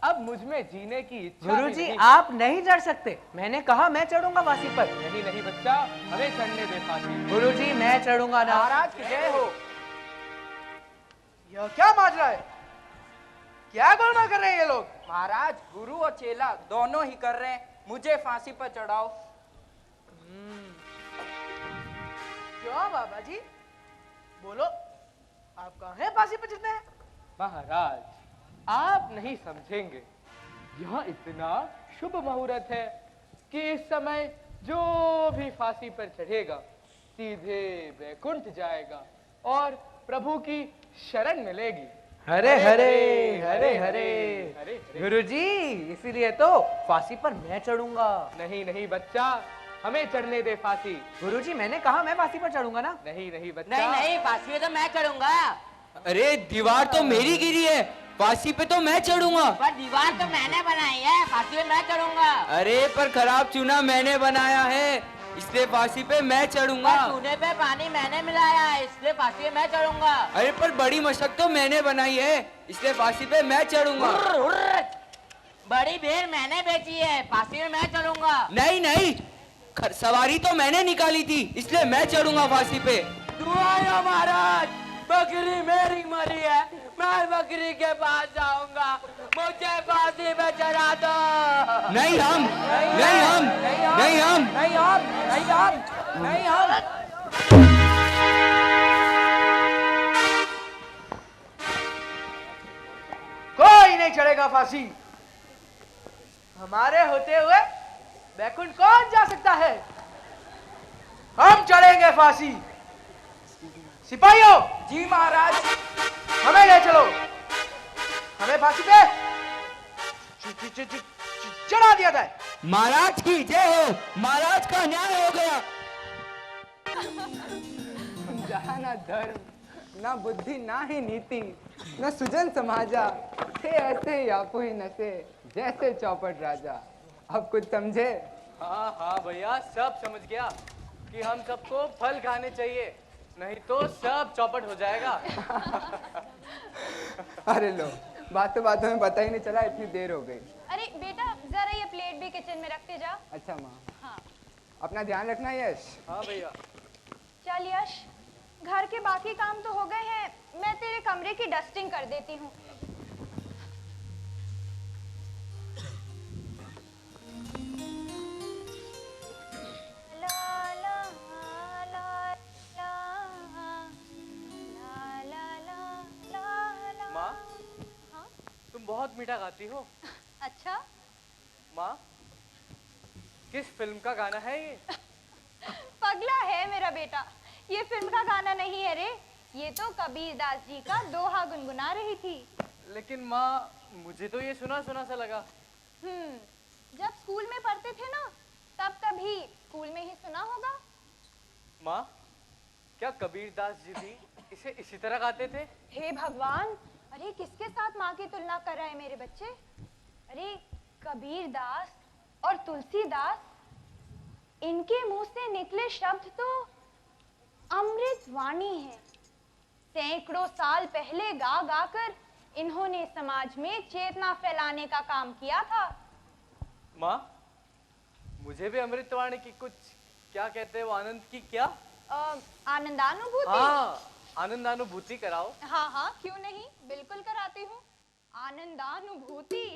अब मुझ में जीने की इच्छा गुरुजी नहीं। आप नहीं चढ़ सकते, मैंने कहा मैं चढ़ूंगा फांसी पर। नहीं नहीं बच्चा, हमें चढ़ने दे फांसी। गुरुजी मैं चढ़ूंगा ना। महाराज की जय हो। यह क्या माजरा है, क्या गोलमाल कर रहे हैं ये लोग? महाराज गुरु और चेला दोनों ही कर रहे हैं, मुझे फांसी पर चढ़ाओ। क्यों बाबा जी, बोलो आप कहाँ हैं फांसी पर चढ़ते हैं? महाराज आप नहीं समझेंगे, यह इतना शुभ मुहूर्त है कि इस समय जो भी फांसी पर चढ़ेगा सीधे वैकुंठ जाएगा और प्रभु की शरण मिलेगी। हरे हरे हरे हरे गुरुजी, इसीलिए तो फांसी पर मैं चढ़ूंगा। नहीं नहीं बच्चा, हमें चढ़ने दे फांसी। गुरुजी मैंने कहा मैं फांसी पर चढ़ूंगा ना। नहीं नहीं बच्चा। नहीं नहीं, फांसी पे तो मैं चढ़ूंगा। अरे दीवार तो मेरी गिरी है, फांसी पे तो मैं चढ़ूंगा। पर दीवार तो मैंने बनाई है, फांसी पे मैं चढ़ूंगा। अरे पर खराब चुना मैंने बनाया है, इसलिए फांसी पे मैं चढ़ूंगा। चूने पे पानी मैंने मिलाया है, इसलिए फांसी पे मैं चढ़ूंगा। अरे पर बड़ी मशक तो मैंने बनाई है, इसलिए फांसी पे मैं चढ़ूंगा। बड़ी भेड़ मैंने बेची है, फांसी में मैं चढ़ूंगा। नहीं नहीं, सवारी तो मैंने निकाली थी, इसलिए मैं चढ़ूंगा फांसी पे। दुआया महाराज, बकरी मेरी मरी है, मैं बकरी के पास जाऊंगा, मुझे फांसी पे चढ़ा दो। नहीं हम, नहीं हम, नहीं हम, नहीं हम, नहीं हम, नहीं हम। कोई नहीं चढ़ेगा फांसी। हमारे होते हुए बैकुंठ कौन जा सकता है? हम चढ़ेंगे फांसी। सिपाहियों! जी महाराज। हमें ले चलो, हमें फांसी पे चढ़ा दिया जाए। महाराज की जय हो, महाराज का न्याय हो गया। जहाँ ना धर्म ना बुद्धि ना ही नीति न सुजन समाजा, थे ऐसे ही आपो ही नसे जैसे चौपट राजा। अब कुछ समझे? हाँ हाँ भैया, सब समझ गया कि हम सबको फल खाने चाहिए, नहीं तो सब चौपट हो जाएगा। अरे लो, बातों बातों में पता ही नहीं चला, इतनी देर हो गई। अरे बेटा जरा ये प्लेट भी किचन में रखते जा। अच्छा माँ। हाँ। अपना ध्यान रखना यश। हाँ भैया। चल यश, घर के बाकी काम तो हो गए हैं, मैं तेरे कमरे की डस्टिंग कर देती हूँ। माँ, तुम बहुत मीठा गाती हो। अच्छा? माँ, किस फिल्म का गाना है ये? पगला है मेरा बेटा, ये फिल्म का गाना नहीं है रे, ये तो कबीर दास जी का दोहा गुनगुना रही थी। लेकिन माँ, मुझे तो ये सुना सुना सा लगा। जब स्कूल में पढ़ते थे ना, तब कभी स्कूल में ही सुना होगा। माँ, क्या कबीर दास जी भी इसे इसी तरह गाते थे? हे भगवान, अरे किसके साथ माँ की तुलना कर रहा है मेरे बच्चे? अरे कबीर दास और तुलसीदास, इनके मुंह से निकले शब्द तो अमृत वाणी है। सैकड़ों साल पहले गा गा कर इन्होंने समाज में चेतना फैलाने का काम किया था। माँ, मुझे भी अमृतवाणी की कुछ, क्या कहते हैं वो, आनंद की क्या? आनंदानुभूति। हाँ, आनंदानुभूति कराओ। हाँ हाँ, क्यों नहीं, बिल्कुल कराती हूँ। आनंदानुभूति।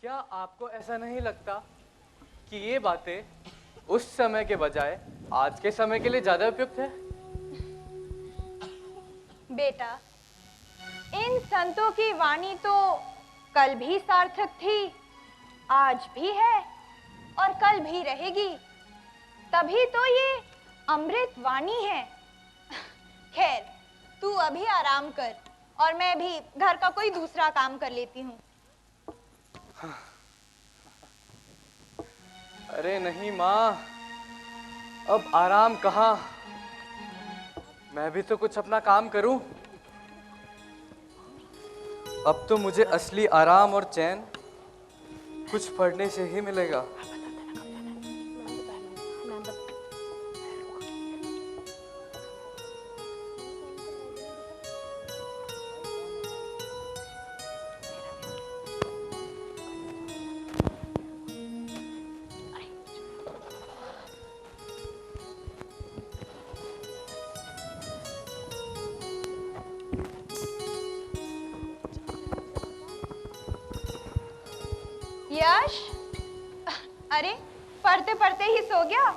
क्या आपको ऐसा नहीं लगता कि ये बातें उस समय के बजाय आज के समय के लिए ज्यादा उपयुक्त है? बेटा, इन संतों की वाणी तो कल भी सार्थक थी, आज भी है और कल भी रहेगी। तभी तो ये अमृत वाणी है। खैर, तू अभी आराम कर और मैं भी घर का कोई दूसरा काम कर लेती हूँ। अरे नहीं माँ, अब आराम कहाँ, मैं भी तो कुछ अपना काम करूं। अब तो मुझे असली आराम और चैन कुछ पढ़ने से ही मिलेगा। यश, अरे पढ़ते पढ़ते ही सो गया?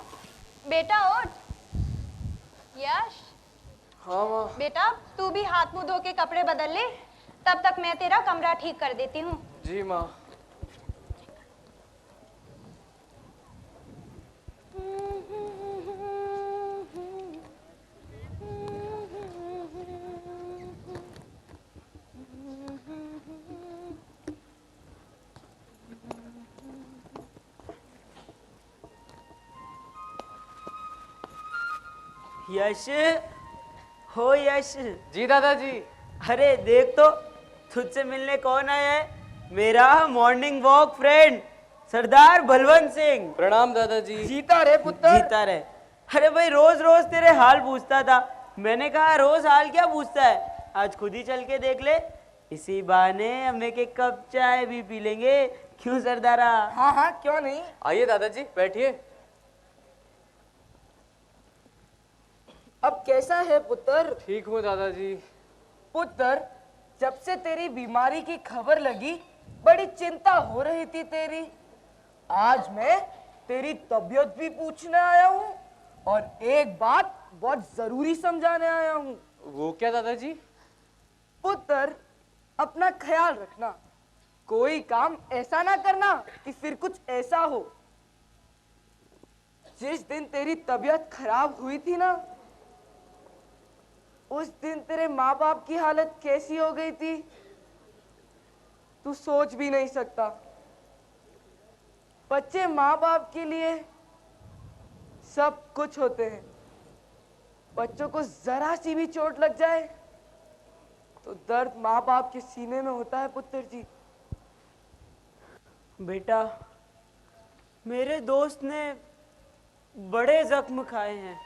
बेटा उठ। यश, हाँ माँ। बेटा तू भी हाथ मुंह धो के कपड़े बदल ले, तब तक मैं तेरा कमरा ठीक कर देती हूँ। जी माँ। यश, हो यश। जी दादाजी। अरे देख तो, तुझसे मिलने कौन आया है? मेरा मॉर्निंग वॉक फ्रेंड सरदार बलवंत सिंह। प्रणाम दादाजी। जीता रहे पुत्र, जीता रहे। अरे भाई रोज रोज तेरे हाल पूछता था, मैंने कहा रोज हाल क्या पूछता है, आज खुद ही चल के देख ले, इसी बहाने हम एक कप चाय भी पी लेंगे, क्यों सरदारा? हाँ हाँ क्यों नहीं। आइए दादाजी बैठिए। अब कैसा है पुत्र? ठीक हूँ दादाजी। पुत्र, जब से तेरी बीमारी की खबर लगी बड़ी चिंता हो रही थी तेरी। आज मैं तेरी तबीयत भी पूछने आया हूँ और एक बात बहुत जरूरी समझाने आया हूँ। वो क्या दादाजी? पुत्र, अपना ख्याल रखना, कोई काम ऐसा ना करना कि फिर कुछ ऐसा हो। जिस दिन तेरी तबीयत खराब हुई थी ना, उस दिन तेरे माँ बाप की हालत कैसी हो गई थी तू सोच भी नहीं सकता। बच्चे माँ बाप के लिए सब कुछ होते हैं। बच्चों को जरा सी भी चोट लग जाए तो दर्द माँ बाप के सीने में होता है पुत्र जी। बेटा, मेरे दोस्त ने बड़े जख्म खाए हैं।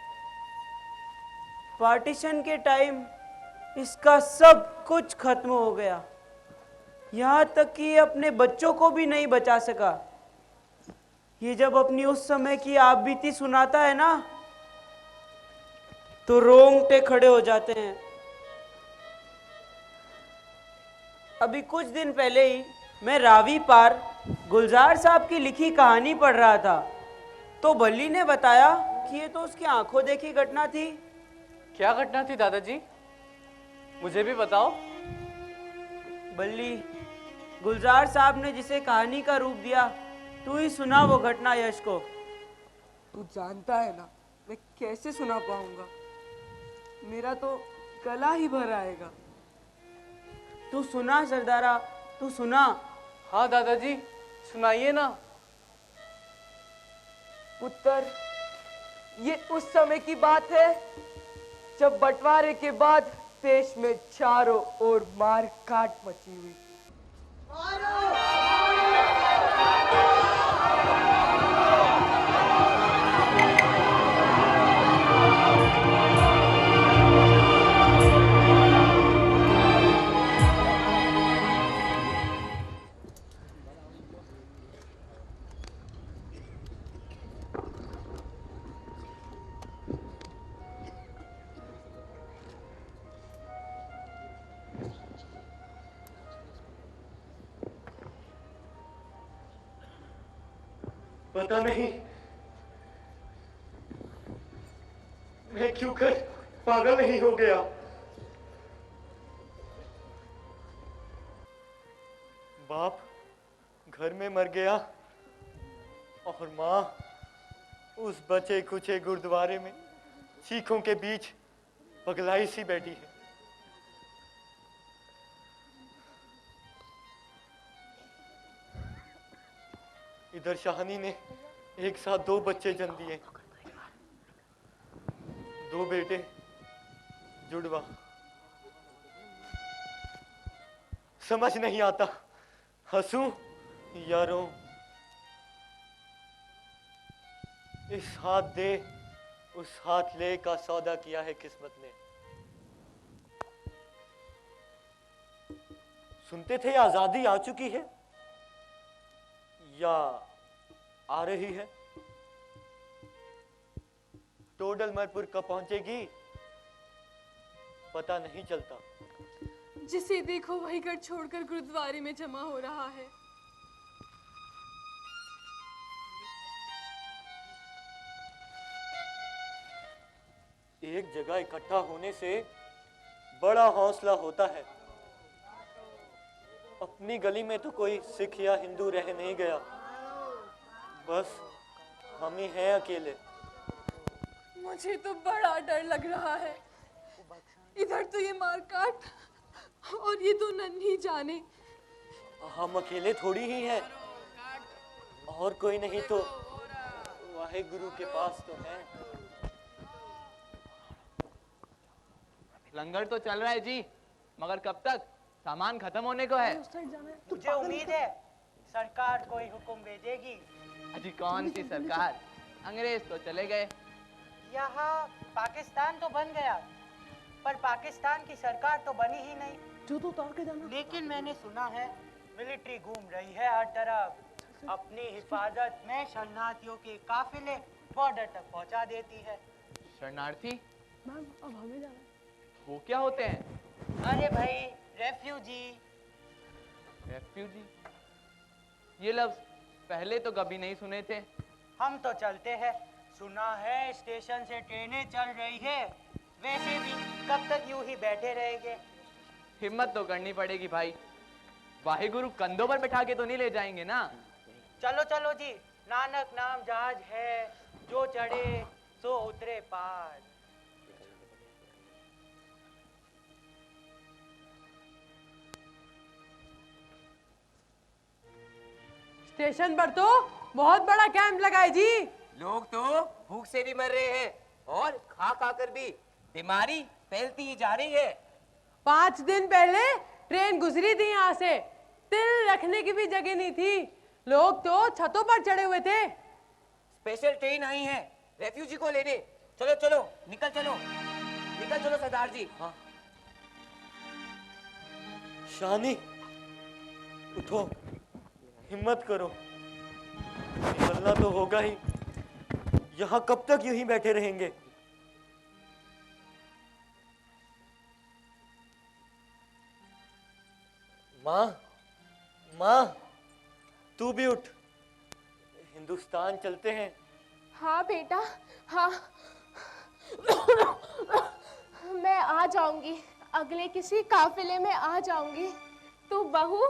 पार्टीशन के टाइम इसका सब कुछ खत्म हो गया, यहाँ तक कि अपने बच्चों को भी नहीं बचा सका। ये जब अपनी उस समय की आप बीती सुनाता है ना, तो रोंगटे खड़े हो जाते हैं। अभी कुछ दिन पहले ही मैं रावी पार गुलजार साहब की लिखी कहानी पढ़ रहा था, तो बल्ली ने बताया कि ये तो उसकी आंखों देखी घटना थी। क्या घटना थी दादाजी, मुझे भी बताओ। बल्ली, गुलजार साहब ने जिसे कहानी का रूप दिया, तू ही सुना वो घटना यश को। तू जानता है ना मैं कैसे सुना पाऊंगा, मेरा तो गला ही भर आएगा। तू सुना सरदारा, तू सुना। हाँ दादाजी सुनाइए ना। पुत्र, ये उस समय की बात है जब बंटवारे के बाद देश में चारों ओर मार काट मची हुई। पता नहीं मैं क्यों कर पागल नहीं हो गया। बाप घर में मर गया और माँ उस बचे कुचे गुरुद्वारे में चीखों के बीच पगलाई सी बैठी है। इधर शाहनी ने एक साथ 2 बच्चे जन्म दिए, 2 बेटे जुड़वा। समझ नहीं आता हंसूं या रोऊं। इस हाथ दे उस हाथ ले का सौदा किया है किस्मत ने। सुनते थे आजादी आ चुकी है या आ रही है। टोडलमरपुर कब पहुंचेगी पता नहीं चलता। जिसे देखो वही घर छोड़कर गुरुद्वारे में जमा हो रहा है। एक जगह इकट्ठा होने से बड़ा हौसला होता है। अपनी गली में तो कोई सिख या हिंदू रह नहीं गया, बस हम ही हैं अकेले। मुझे तो बड़ा डर लग रहा है। इधर तो ये मारकाट और ये तो नन्ही जाने। हम अकेले थोड़ी ही हैं, और कोई नहीं तो वाहे गुरु के पास तो है। लंगर तो चल रहा है जी, मगर कब तक? सामान खत्म होने को है। मुझे उम्मीद है सरकार कोई हुक्म भेजेगी। अजी कौन सी सरकार? अंग्रेज तो चले गए। यहाँ पाकिस्तान तो बन गया, पर पाकिस्तान की सरकार तो बनी ही नहीं। जो तो उतार के जाना। लेकिन मैंने सुना है मिलिट्री घूम रही है हर तरफ, अपनी हिफाजत में शरणार्थियों के काफिले बॉर्डर तक पहुंचा देती है। शरणार्थी? मैम अब हमें जाना है। वो क्या होते हैं? अरे भाई रेफ्यूजी। रेफ्यूजी? ये लफ्ज पहले तो कभी नहीं सुने थे। हम तो चलते हैं, सुना है स्टेशन से ट्रेनें चल रही है। वैसे भी कब तक यूं ही बैठे रहेंगे? हिम्मत तो करनी पड़ेगी भाई। वाहिगुरु कंधों पर बिठा के तो नहीं ले जाएंगे ना। चलो चलो जी, नानक नाम जहाज है, जो चढ़े सो उतरे पार। स्टेशन पर तो बहुत बड़ा कैंप लगा है जी। लोग तो भूख से भी मर रहे हैं और खा खा कर भी बीमारी फैलती ही जा रही है। 5 दिन पहले ट्रेन गुजरी थी यहाँ से, तिल रखने की भी जगह नहीं थी। लोग तो छतों पर चढ़े हुए थे। स्पेशल ट्रेन आई है रेफ्यूजी को लेने। चलो चलो निकल चलो, निकल चलो सरदार जी। हाँ। शानी उठो, हिम्मत करो, निकलना तो होगा ही। यहाँ कब तक यूं ही बैठे रहेंगे? माँ, माँ, तू भी उठ, हिंदुस्तान चलते हैं। हाँ बेटा, हाँ मैं आ जाऊंगी, अगले किसी काफिले में आ जाऊंगी। तू बहू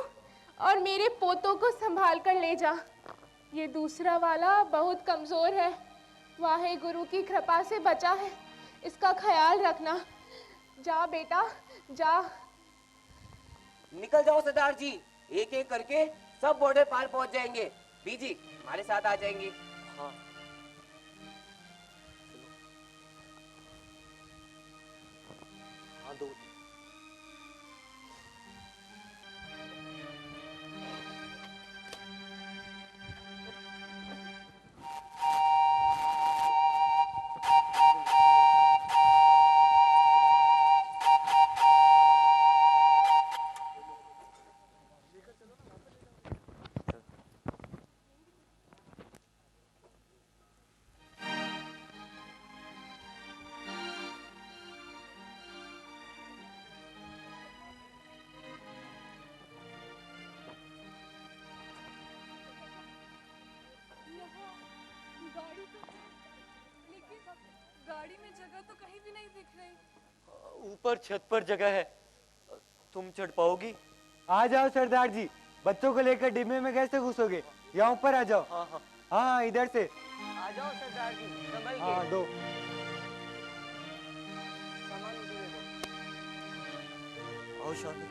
और मेरे पोतों को संभाल कर ले जा। ये दूसरा वाला बहुत कमजोर है, वाहे गुरु की कृपा से बचा है, इसका ख्याल रखना। जा बेटा जा। निकल जाओ सरदार जी, एक एक करके सब बॉर्डर पार पहुंच जाएंगे। बीजी हमारे साथ आ जाएंगे। हाँ। हाँ दो। गाड़ी में जगह तो कहीं भी नहीं दिख रही। ऊपर छत पर जगह है, तुम चढ़ पाओगी? आ जाओ सरदार जी, बच्चों को लेकर डिब्बे में कैसे घुसोगे? यहाँ ऊपर आ जाओ। हाँ इधर से। आ जाओ सरदार जी, संभल के। हाँ दो। सामान उधर दे दो। आओ शादी।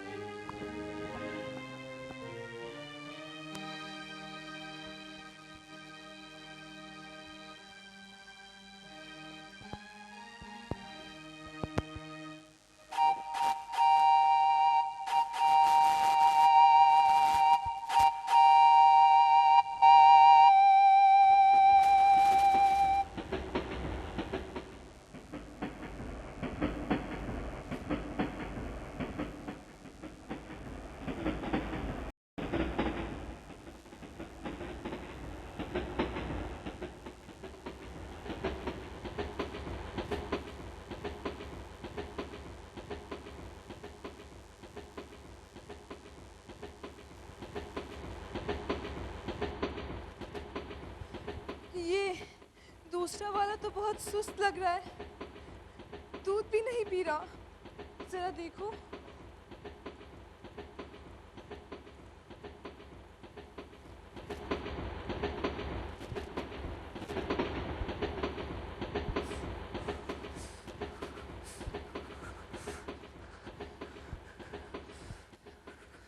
ये दूसरा वाला तो बहुत सुस्त लग रहा है, दूध भी नहीं पी रहा। जरा देखो।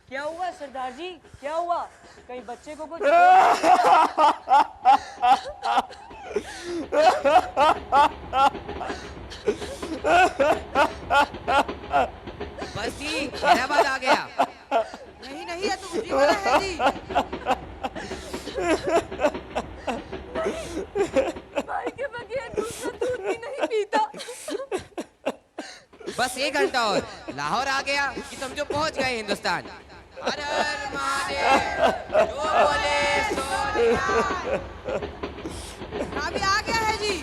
क्या हुआ सरदार जी, क्या हुआ? कहीं बच्चे को कुछ बस जी, हैदराबाद आ गया। नहीं नहीं, ये तो उसी वाला है जी। भाई के बगैर दूसरा दूध भी नहीं पीता। बस 1 घंटा और, लाहौर आ गया कि समझो पहुंच गए हिंदुस्तान। हर हर महादेव, जो बोले सो निहाल। रावी आ गया है जी।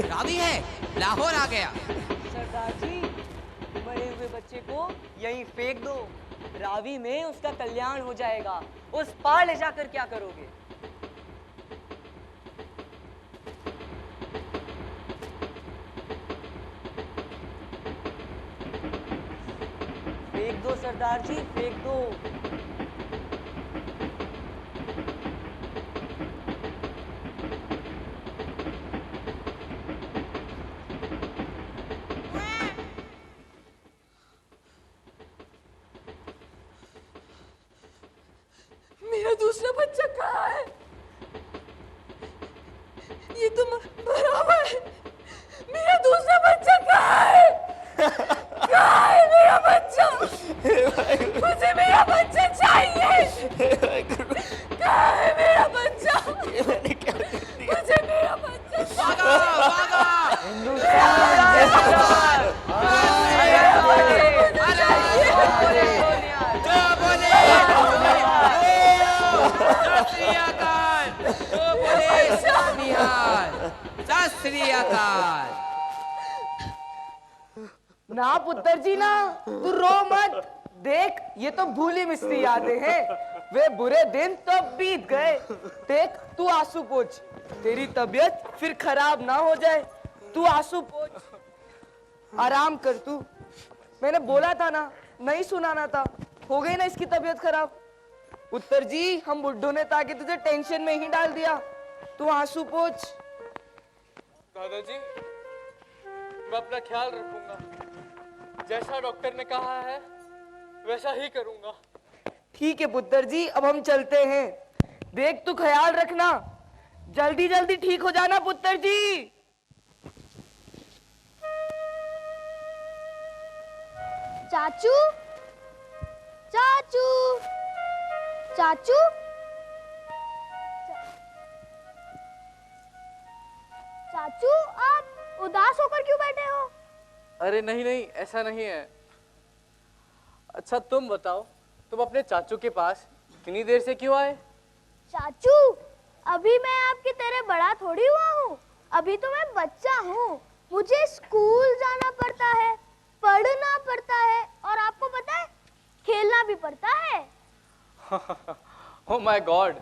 रावी है, लाहौर आ गया। सरदार जी, मरे हुए बच्चे को यहीं फेंक दो, रावी में उसका कल्याण हो जाएगा। उस पार ले जाकर क्या करोगे? फेंक दो सरदार जी, फेंक दो। मेरा दूसरा बच्चा कहाँ है? ये तो बराबर है। मेरा दूसरा बच्चा कहाँ है? कहाँ है मेरा बच्चा? मुझे मेरा बच्चा चाहिए। कहाँ है मेरा बच्चा? मुझे मेरा बच्चा ना पुत्र जी ना, तू रो मत। देख, ये तो भूली मिस्री यादें हैं। वे बुरे दिन तो बीत गए। देख, तू आंसू पोंछ, तेरी तबीयत फिर खराब ना हो जाए। तू आंसू पोंछ, आराम कर तू। मैंने बोला था ना, नहीं सुनाना था। हो गई ना इसकी तबीयत खराब। उत्तर जी, हम बुड्ढों ने ताकि तुझे टेंशन में ही डाल दिया। तू आंसू पोंछ। दादाजी, मैं अपना ख्याल रखूंगा। जैसा डॉक्टर ने कहा है वैसा ही करूंगा। ठीक है पुत्र जी, अब हम चलते हैं। देख, तू ख्याल रखना, जल्दी जल्दी ठीक हो जाना पुत्र जी। चाचू, चाचू, चाचू, चाचू, आप उदास होकर क्यों बैठे हो? अरे नहीं नहीं, ऐसा नहीं है। अच्छा तुम बताओ, तुम अपने चाचू के पास इतनी देर से क्यों आए? चाचू, अभी मैं आपकी तरह बड़ा थोड़ी हुआ हूँ। अभी तो मैं बच्चा हूँ। मुझे स्कूल जाना पड़ता है, पढ़ना पड़ता है, और आपको पता है, खेलना भी पड़ता है। ओह माय गॉड,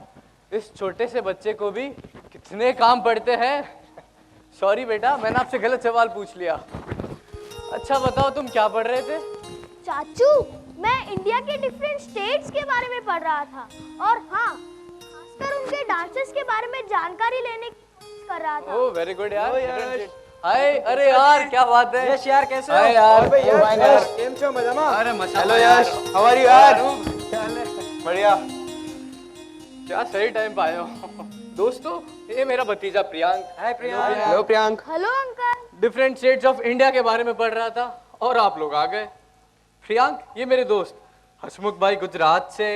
इस छोटे से बच्चे को भी कितने काम पड़ते हैं। सॉरी बेटा, मैंने आपसे गलत सवाल पूछ लिया। अच्छा बताओ, तुम क्या पढ़ रहे थे? चाचू, मैं इंडिया के डिफरेंट स्टेट्स के बारे में पढ़ रहा था और हाँ, खासकर उनके डांसेस के बारे में जानकारी लेने की कोशिश कर रहा था। ओह वेरी गुड यार। हाय, अरे यार क्या बात है। यश यार कैसे हो? हाय यार। और भाई यश, फाइन यार। केम छो मजामा? अरे मजा। Hello Yash, how are you यार? बढ़िया। क्या सही टाइम पे आए हो। दोस्तों, ये मेरा भतीजा Priyank. Hi Priyank. Hello Priyank. Hello uncle. Different states of India के बारे में पढ़ रहा था और आप लोग आ गए। प्रियांक, ये मेरे दोस्त हसमुख भाई गुजरात से,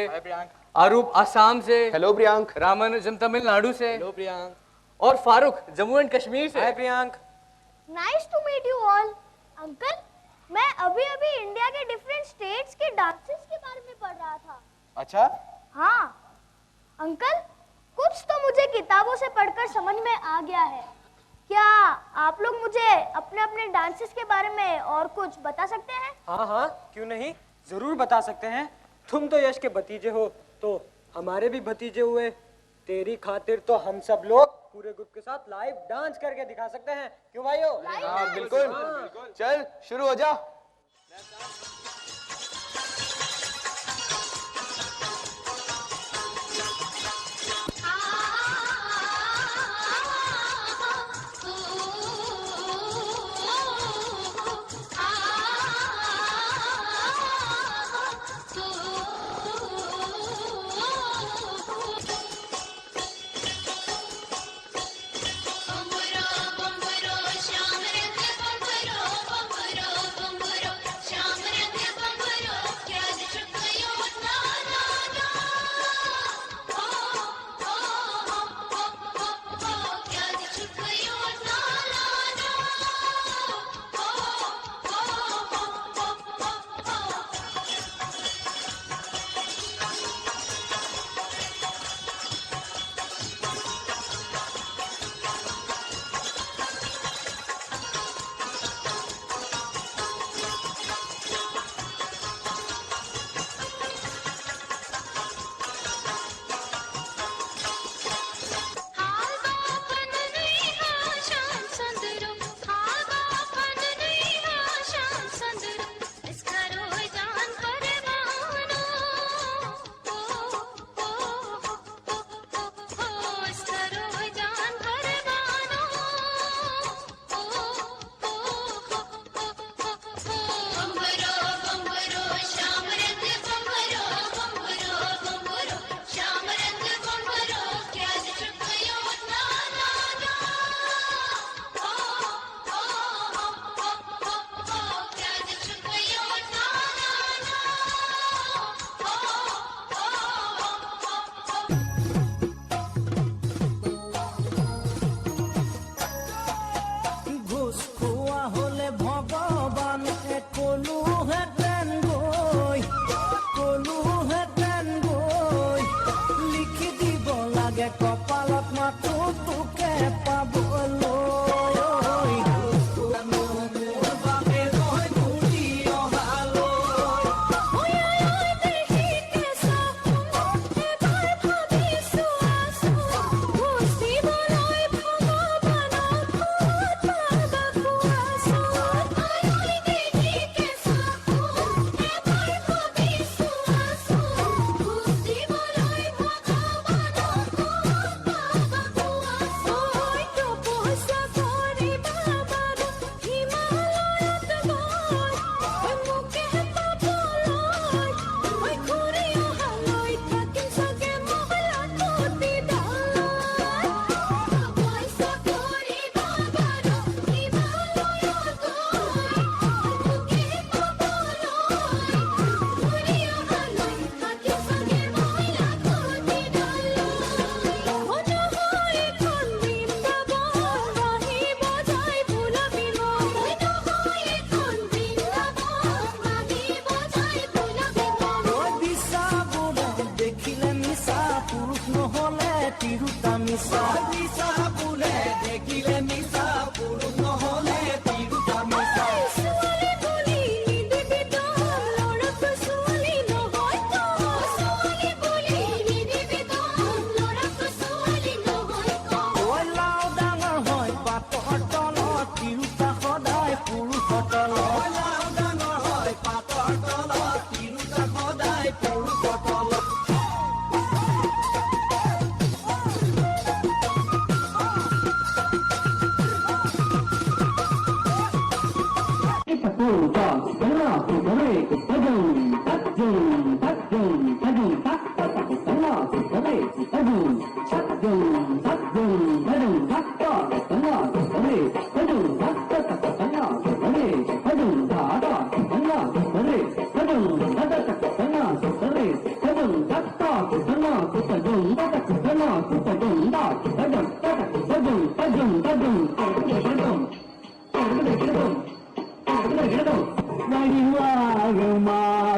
आरूप आसाम से, हेलो प्रियांक। रामानुजम तमिलनाडु से, हेलो प्रियांक। और फारूक जम्मू एंड कश्मीर से। Hi Priyank. Nice to meet you all. Uncle, मैं अभी अभी इंडिया के डिफरेंट स्टेट्स के डांसेस के बारे में पढ़ रहा था। अच्छा? हाँ अंकल, कुछ तो मुझे किताबों से पढ़कर समझ में आ गया है। क्या आप लोग मुझे अपने अपने डांसेस के बारे में और कुछ बता सकते हैं? हाँ हाँ, क्यों नहीं, जरूर बता सकते हैं। तुम तो यश के भतीजे हो, तो हमारे भी भतीजे हुए। तेरी खातिर तो हम सब लोग पूरे ग्रुप के साथ लाइव डांस करके दिखा सकते हैं। क्यों भाइयों? हाँ बिल्कुल। चल शुरू हो जा।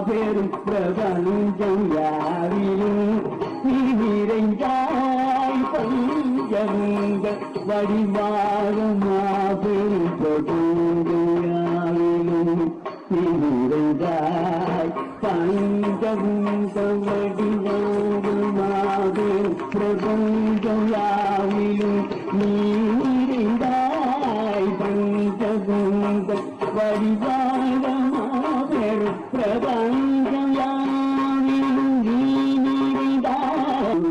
பெரும் பிரபஞ்சம் யாவிலும் நீ நிறைந்தாய் பஞ்சமுங்க வடிவாக மாபெரும் பிரபஞ்சம் யாவிலும் நீ நிறைந்தாய் பஞ்சமுங்க வடிவாக மாபெரும் பிரபஞ்சம் யாவிலும் நீ நிறைந்தாய் பஞ்சமுங்க வடிவாக மாபெரும் பிரபஞ்சம் யாவிலும் நீ நிறைந்தாய்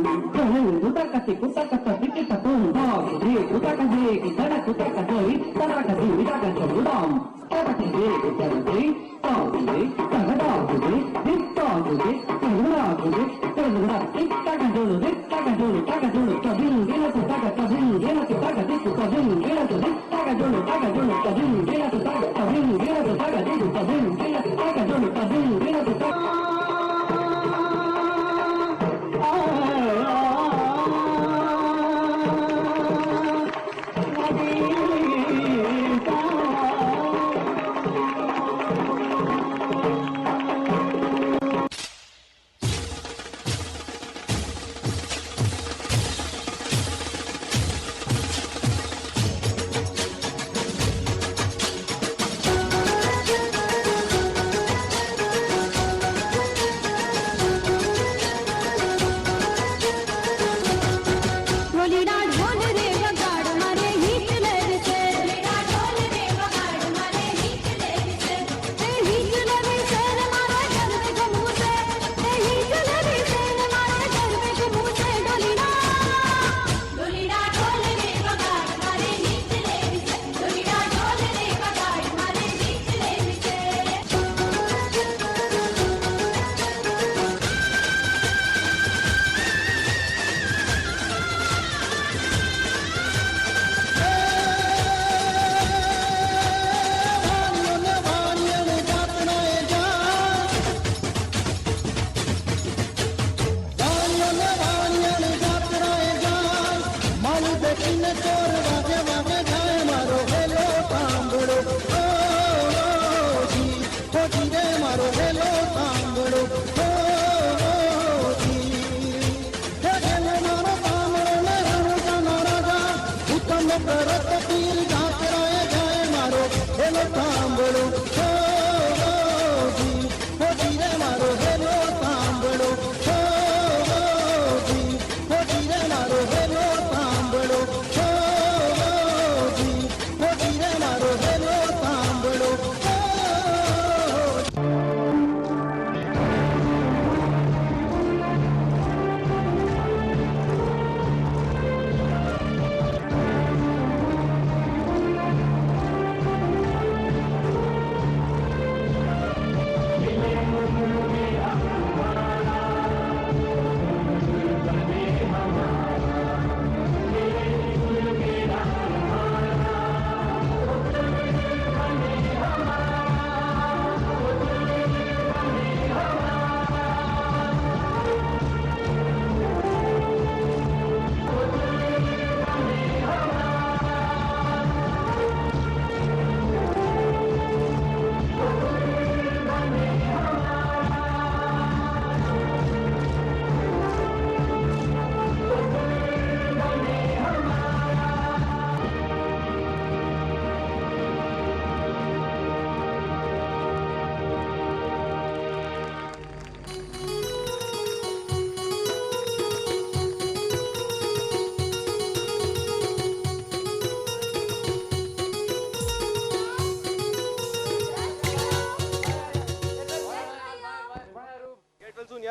குட்டக்கத்தி குட்டக்கத்தி கிட்டத்தும் தாக்குதே குட்டக்கதி கிட்டடக்குட்டக்கதி தடக்கதி விடக்கச்சொல்லுடாம் தடக்கதி கிட்டடத்தை தாக்குதே தகடாக்குதே தித்தாக்குதே தகடாக்குதே தகடா இத்தகஜொலு தித்தகஜொலு தகஜொலு தபில் கிலத்து தக தபில் கிலத்து தக திக்கு தபில் கிலத்து தித்தகஜொலு தகஜொலு தபில் கிலத்து தக தபில் கிலத்து தக திக்கு தபில் கிலத்து தகஜொலு தபில் கிலத்து தக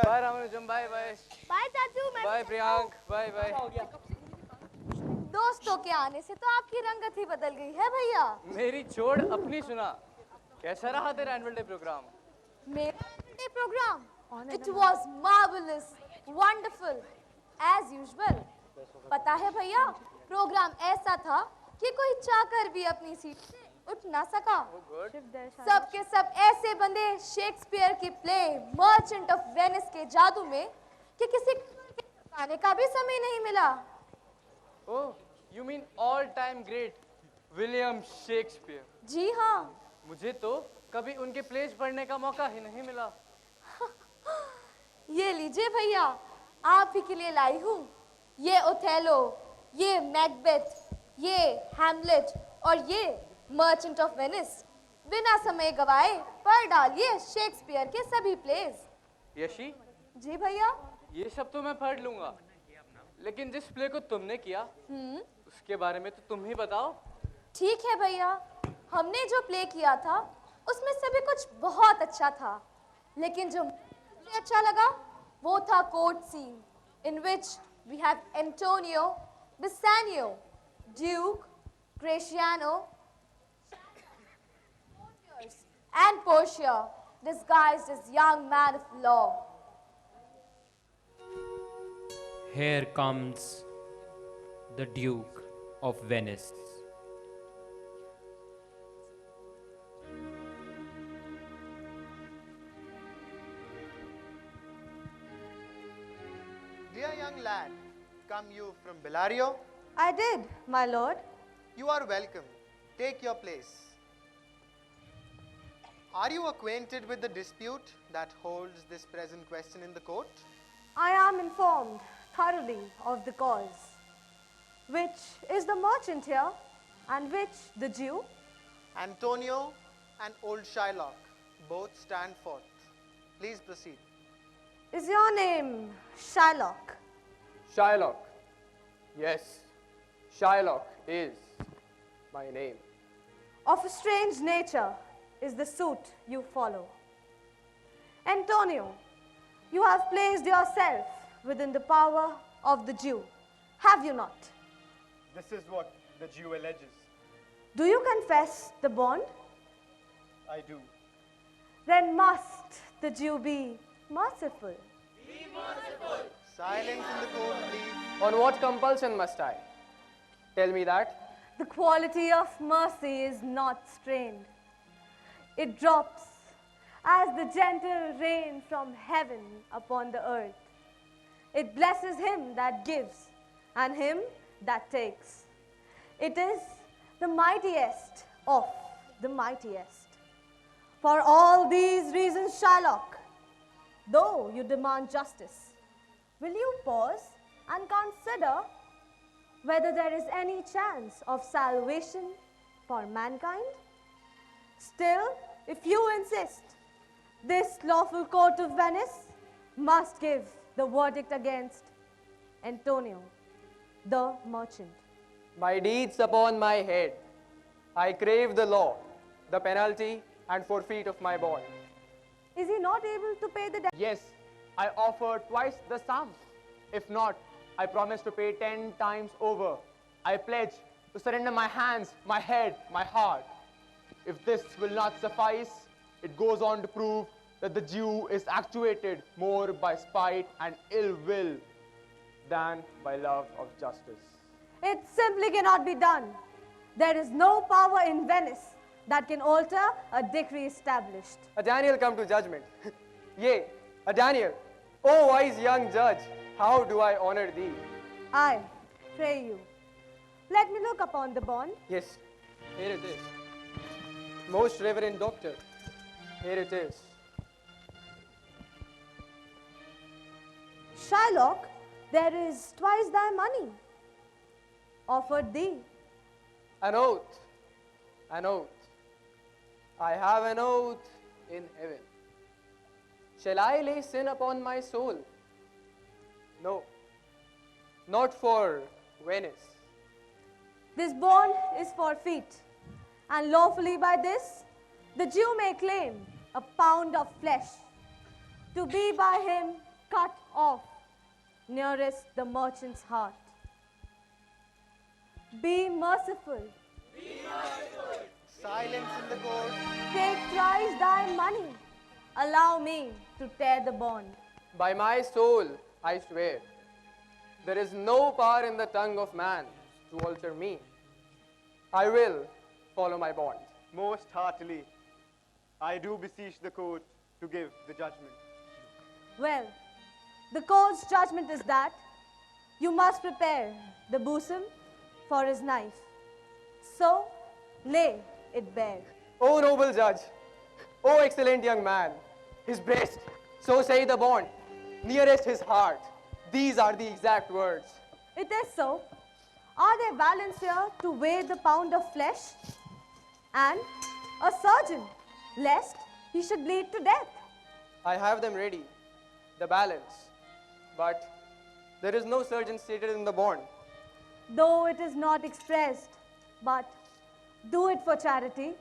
bye Ramanujam, bye bye bye चाचू। Bye Priyank, bye bye. दोस्तों के आने से तो आपकी रंगत ही बदल गई है भैया। मेरी छोड़ अपनी सुना। कैसा रहा तेरा एनुअल डे प्रोग्राम? मेरा day programme it was marvellous, wonderful as usual. पता है भैया, प्रोग्राम ऐसा था कि कोई चाहकर भी अपनी सीट से उठ ना सका। सब के सब ऐसे बंधे शेक्सपियर की प्ले मर्चेंट ऑफ वेनिस के जादू में कि किसी को आने का भी समय नहीं मिला। Oh, you mean all time great William Shakespeare? जी हाँ। मुझे तो कभी उनके प्लेज पढ़ने का मौका ही नहीं मिला। ये लीजिए भैया, आप ही के लिए लाई हूँ। ये ओथेलो, ये मैकबेथ, ये हैमलेट और ये मर्चेंट ऑफ वेनिस। बिना समय गवाए पढ़ डालिए शेक्सपियर के सभी प्लेज। यशी? जी भैया। ये सब तो मैं पढ़ लूंगा, लेकिन जिस प्ले को तुमने किया उसके बारे में तो तुम ही बताओ। ठीक है भैया, हमने जो प्ले किया था उसमें सभी कुछ बहुत अच्छा था, लेकिन जो मुझे अच्छा लगा वो था court scene in which we have Antonio, Bassanio, Duke, Gratiano, and Portia disguised as young man of law. Here comes the Duke of Venice. Dear young lad, come you from Bellario? I did, my lord. You are welcome. Take your place. Are you acquainted with the dispute that holds this present question in the court? I am informed thoroughly of the cause. Which is the merchant here, and which the Jew? Antonio and old Shylock both stand forth. Please proceed. Is your name Shylock? Shylock. Yes, Shylock is my name. Of a strange nature is the suit you follow. Antonio, you have placed yourself within the power of the Jew, have you not? This is what the Jew alleges. Do you confess the bond? I do. Then must the Jew be merciful. Be merciful. Silence in the court, please. On what compulsion must I? Tell me that. The quality of mercy is not strained. It drops as the gentle rain from heaven upon the earth. It blesses him that gives and him that takes. It is the mightiest of the mightiest. For all these reasons, Shylock, though you demand justice, will you pause and consider whether there is any chance of salvation for mankind? Still, if you insist, this lawful court of Venice must give the verdict against Antonio, the merchant. My deeds upon my head. I crave the law, the penalty and forfeit of my bond. Is he not able to pay the debt? Yes, I offer twice the sum. If not, I promise to pay 10 times over. I pledge to surrender my hands, my head, my heart. If this will not suffice, it goes on to prove that the Jew is actuated more by spite and ill will than by love of justice. It simply cannot be done. There is no power in Venice that can alter a decree established. A Daniel come to judgment. Yea, a Daniel, O wise young judge, how do I honor thee? I pray you, let me look upon the bond. Yes, here it is. Most reverend doctor, here it is. Shylock, there is twice thy money offered thee. An oath, an oath. I have an oath in heaven. Shall I lay sin upon my soul? No, not for Venice. This bond is forfeit, and lawfully by this, the Jew may claim a pound of flesh to be by him cut off nearest the merchant's heart. Be merciful. Be merciful. Silence in the court. Take thrice thy money. Allow me to tear the bond. By my soul, I swear, there is no power in the tongue of man to alter me. I will follow my bond. Most heartily, I do beseech the court to give the judgment. Well, the court's judgment is that you must prepare the bosom for his knife. So, lay it bare. O noble judge, O excellent young man, his breast, so say the bond, nearest his heart. These are the exact words. It is so. Are there balance here to weigh the pound of flesh? And a surgeon, lest he should bleed to death. I have them ready, the balance, but there is no surgeon stated in the bond. Though it is not expressed, but do it for charity.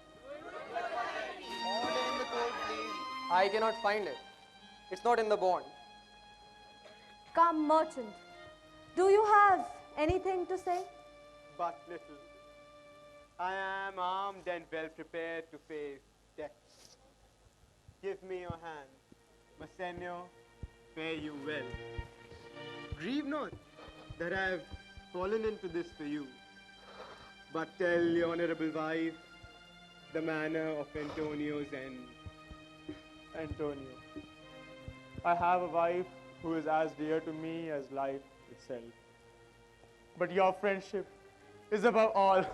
Order in the court, please. I cannot find it. It's not in the bond. Come, merchant. Do you have anything to say? But little. I am armed and well prepared to face death. Give me your hand. Massenio, fare you well. Grieve not that I have fallen into this for you, but tell the honorable wife the manner of Antonio's end. Antonio, I have a wife who is as dear to me as life itself. But your friendship is above all.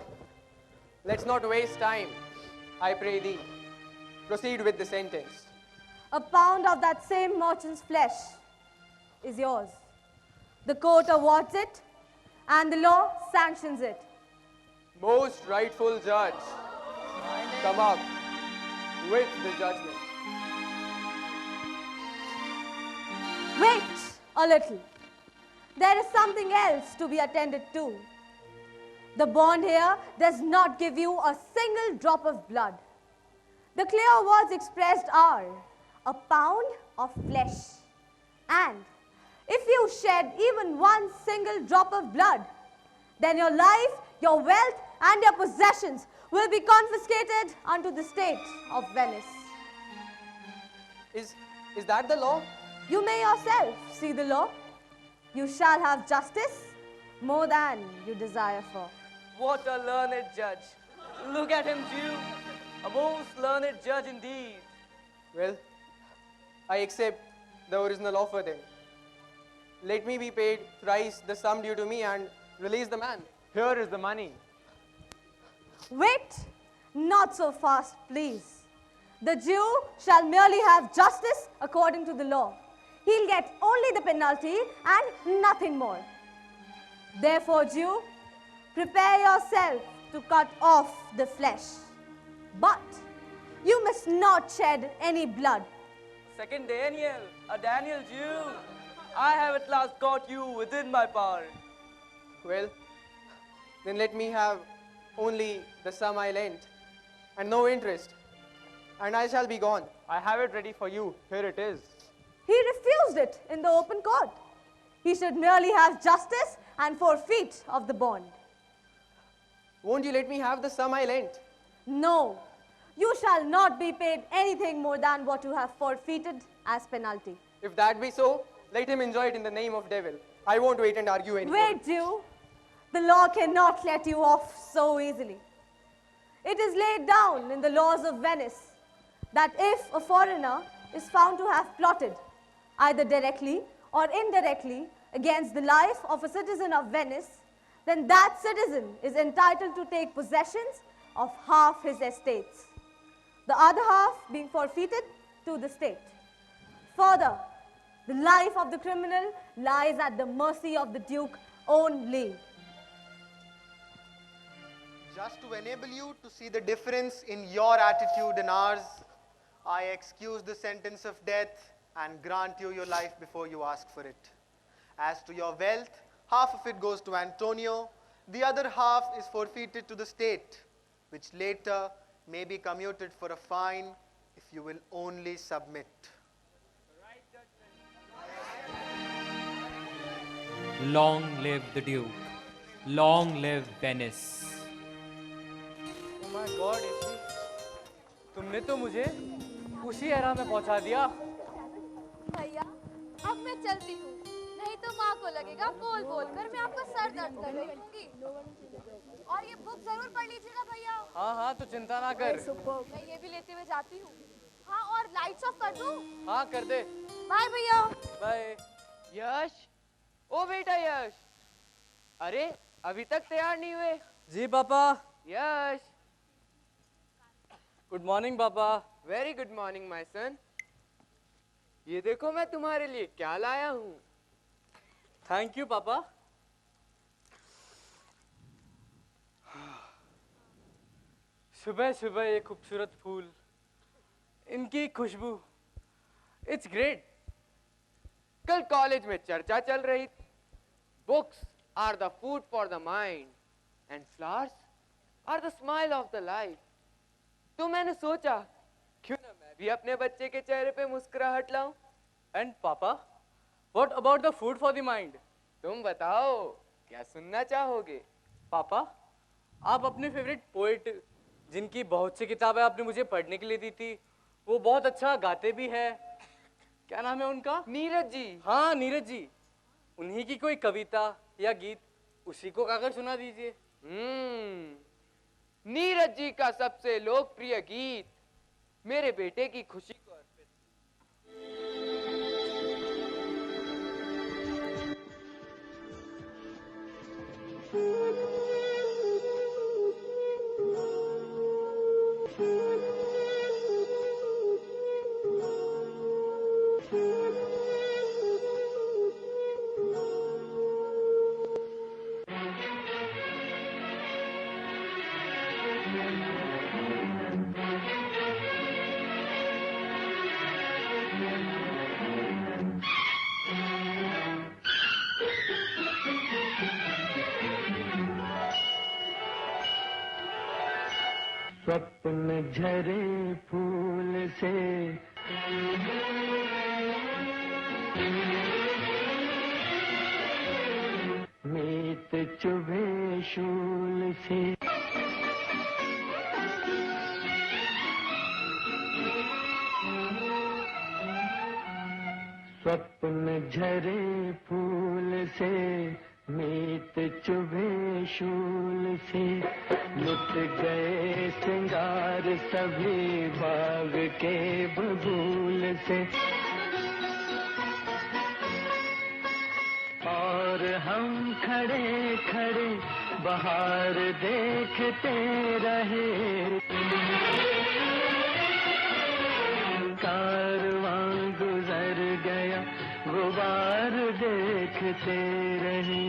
Let's not waste time. I pray thee, proceed with the sentence. A pound of that same merchant's flesh is yours. The court awards it, and the law sanctions it. Most rightful judge, come up with the judgment. Wait a little. There is something else to be attended to. The bond here does not give you a single drop of blood. The clear words expressed are a pound of flesh. And if you shed even one single drop of blood, then your life, your wealth, and your possessions will be confiscated unto the state of Venice. Is that the law? You may yourself see the law. You shall have justice more than you desire for. What a learned judge. Look at him, Jew. A most learned judge indeed. Well, I accept the original offer then. Let me be paid thrice the sum due to me and release the man. Here is the money. Wait, not so fast, please. The Jew shall merely have justice according to the law. He'll get only the penalty and nothing more. Therefore, Jew, prepare yourself to cut off the flesh. But you must not shed any blood. Second Daniel, a Daniel Jew. I have at last got you within my power. Well, then let me have only the sum I lent and no interest, and I shall be gone. I have it ready for you. Here it is. He refused it in the open court. He should merely have justice and forfeit of the bond. Won't you let me have the sum I lent? No, you shall not be paid anything more than what you have forfeited as penalty. If that be so, let him enjoy it in the name of devil. I won't wait and argue anymore. Wait, Jew. The law cannot let you off so easily. It is laid down in the laws of Venice that if a foreigner is found to have plotted, either directly or indirectly, against the life of a citizen of Venice, then that citizen is entitled to take possessions of half his estates, the other half being forfeited to the state. Further, the life of the criminal lies at the mercy of the Duke only. Just to enable you to see the difference in your attitude and ours, I excuse the sentence of death and grant you your life before you ask for it. As to your wealth, half of it goes to Antonio, the other half is forfeited to the state, which later may be commuted for a fine if you will only submit. Long live the Duke. Long live Venice. Oh my God, तुमने तो मुझे उसी era में पहुंचा दिया। भैया अब मैं चलती हूँ, नहीं तो माँ को लगेगा बोल बोल कर मैं आपका सर दर्द कर दूंगी। और ये बुक जरूर पढ़ लीजिएगा भैया। हाँ हाँ, तो चिंता ना कर। मैं ये भी लेते हुए जाती हूँ। हाँ, और लाइट्स ऑफ कर दूँ? हाँ कर दे। बाय भैया। बाय। यश, ओ बेटा यश, अरे अभी तक तैयार नहीं हुए? जी पापा। यश। गुड मॉर्निंग पापा। Very good morning my son. ये देखो मैं तुम्हारे लिए क्या लाया हूँ। थैंक यू पापा। सुबह सुबह ये खूबसूरत फूल, इनकी खुशबू, इट्स ग्रेट। कल कॉलेज में चर्चा चल रही थी, books are the food for the mind and flowers are the smile of the life. तो मैंने सोचा क्यों ना मैं भी अपने बच्चे के चेहरे पे मुस्कुराहट लाऊं। एंड पापा, what about the food for the mind? तुम बताओ, क्या सुनना चाहोगे? पापा, आप अपने फेवरेट पोएट, जिनकी बहुत सी किताबें आपने मुझे पढ़ने के लिए दी थी, वो बहुत अच्छा गाते भी है, क्या नाम है उनका? नीरज जी। हाँ नीरज जी, उन्हीं की कोई कविता या गीत उसी को गाकर सुना दीजिए। नीरज जी का सबसे लोकप्रिय गीत मेरे बेटे की खुशी को अर्पित। स्वप्न झरे फूल से मीत चुभे शूल से। स्वप्न झरे फूल से मीत चुभे शूल से। लुट गए सिंगार सभी बाग के बबूल से। और हम खड़े खड़े बहार देखते रहे। कारवां गुजर गया गुबार देखते रहे।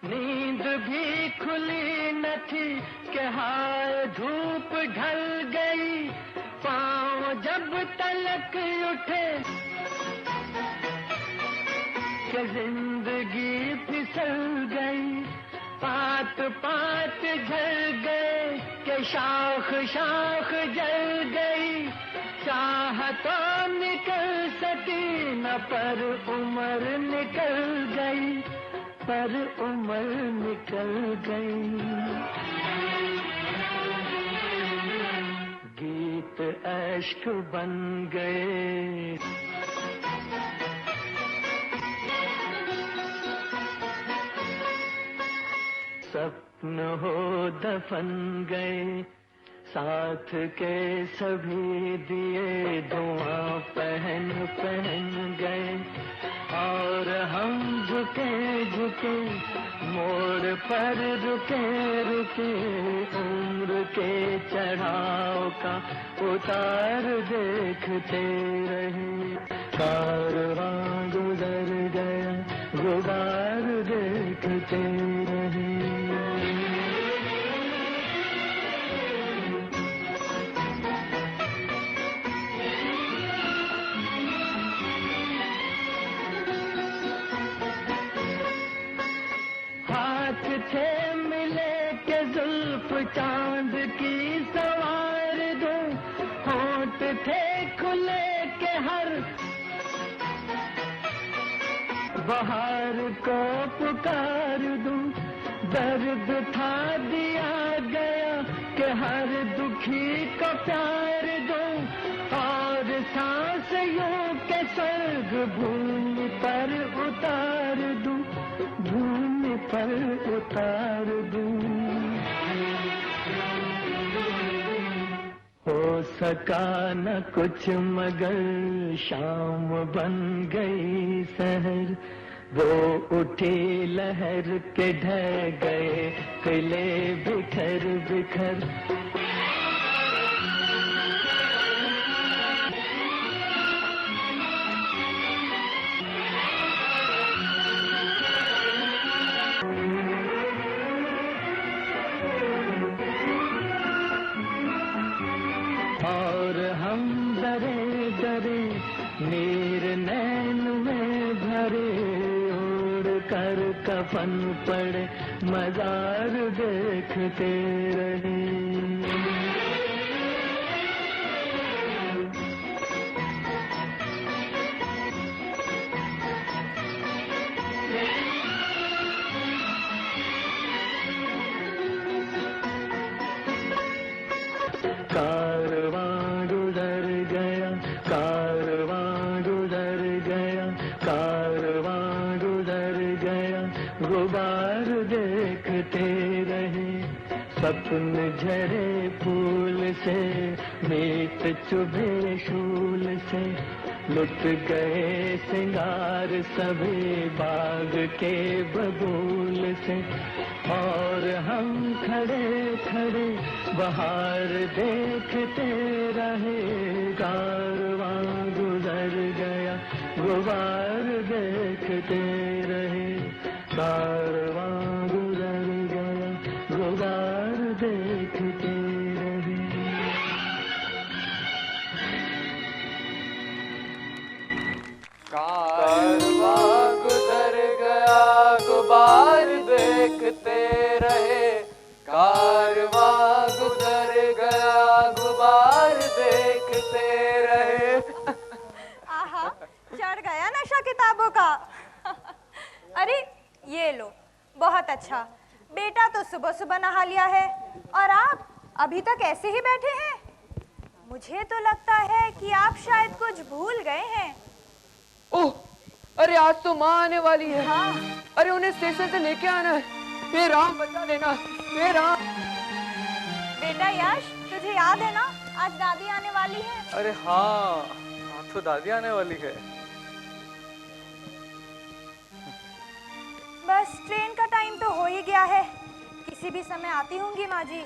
नींद भी खुली न थी कि हाय धूप ढल गई। पाँव जब तलक उठे कि जिंदगी फिसल गई। पात पात झड़ गए कि शाख शाख जल गई। चाह तो निकल सकी न पर उम्र निकल गई। पर उम्र निकल गई। गीत अश्क बन गए। सपन हो दफन गए। साथ के सभी दिए धुआं पहन पहन गए। और हम झुके झुके मोड़ पर रुके रुके। उम्र के चढ़ाव का उतार देखते रहे। कारवां गुजर गया गुबार देखते रहे। हाथ थे मिले के जुल्फ चांद की सवार दूं, होंठ थे खुले के हर बहार को पुकार दूं, दर्द था दिया गया कि हर दुखी को प्यार दूं, और सांस यूं के स्वर्ग भूमि पर उतार दूं, भूमि पर उतार दूं। हो सका न कुछ मगर शाम बन गई शहर, वो उठी लहर के ढह गए किले बिखर बिखर। और हम डरे डरे नीर नैन में भरे, ओढ़ कर कफन पड़े मजार देखते रहे। कारवां गुजर गया, कारवां गुजर गया, कारवां गुजर गया, गुबार देखते रहे। सपन झरे फूल से, मीत चुभे शूल से, लुट गए सिंगार सभी बाग के बबूल से। और हम खड़े खड़े बहार देखते रहे, कारवां गुजर गया, गुबार देखते रहे, कारवां गुजर गया, गुबार देखते रहे। कारवां गुजर गया, गुबार देखते रहे, कारवां गुजर गया, गुबार देखते रहे। आहा, चढ़ गया नशा किताबों का। अरे ये लो, बहुत अच्छा। बेटा तो सुबह सुबह नहा लिया है और आप अभी तक ऐसे ही बैठे हैं। मुझे तो लगता है कि आप शायद कुछ भूल गए हैं। ओह, अरे आज तो माँ आने वाली है। हाँ। अरे उन्हें स्टेशन से लेके आना है। हे राम बचा लेना, हे राम। बेटा यश, तुझे याद है ना आज दादी आने वाली है? अरे हाँ, तो दादी आने वाली है। बस ट्रेन का टाइम तो हो ही गया है, किसी भी समय आती होंगी माँ जी।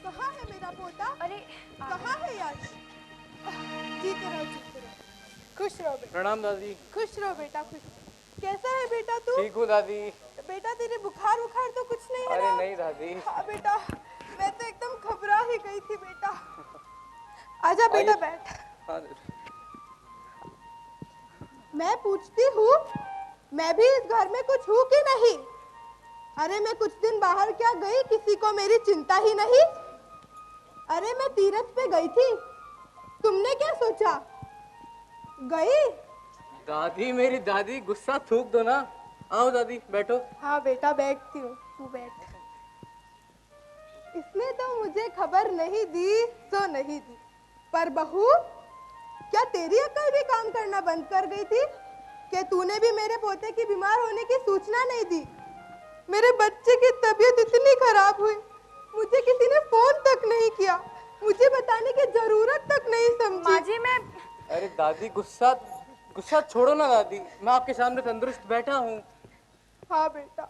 कहाँ है मेरा पोता? अरे कहाँ है यश? जीते रहो, जीते रहो। खुश रहो बेटा। प्रणाम दादी। खुश रहो बेटा, खुश। कैसा है बेटा तू? ठीक हूँ दादी। बेटा तेरे बुखार बुखार तो कुछ नहीं है अरे ना? नहीं दादी। हाँ बेटा, मैं तो एकदम घबरा ही गई थी बेटा। आजा बेटा बैठ। हाँ। मैं पूछती हूँ, मैं भी इस घर में कुछ हूँ कि नहीं? अरे मैं कुछ दिन बाहर क्या गई, किसी को मेरी चिंता ही नहीं। अरे मैं तीरथ पे गई थी, तुमने क्या सोचा? गई? दादी, मेरी दादी, गुस्सा थूक दो ना। आओ दादी, बैठो। हाँ बेटा बैठती हूँ, तू बैठ। इसने तो मुझे खबर नहीं दी तो नहीं दी, पर बहू, क्या तेरी अक्ल भी काम करना बंद कर गई थी कि तूने भी मेरे पोते की बीमार होने की सूचना नहीं दी? मेरे बच्चे की तबीयत इतनी खराब हुई, मुझे किसी ने फोन तक नहीं किया, मुझे बताने की जरूरत तक नहीं समझी। माँ जी मैं अरे दादी, गुस्सा छोड़ो ना दादी, मैं आपके सामने तंदुरुस्त बैठा हूँ। हाँ बेटा,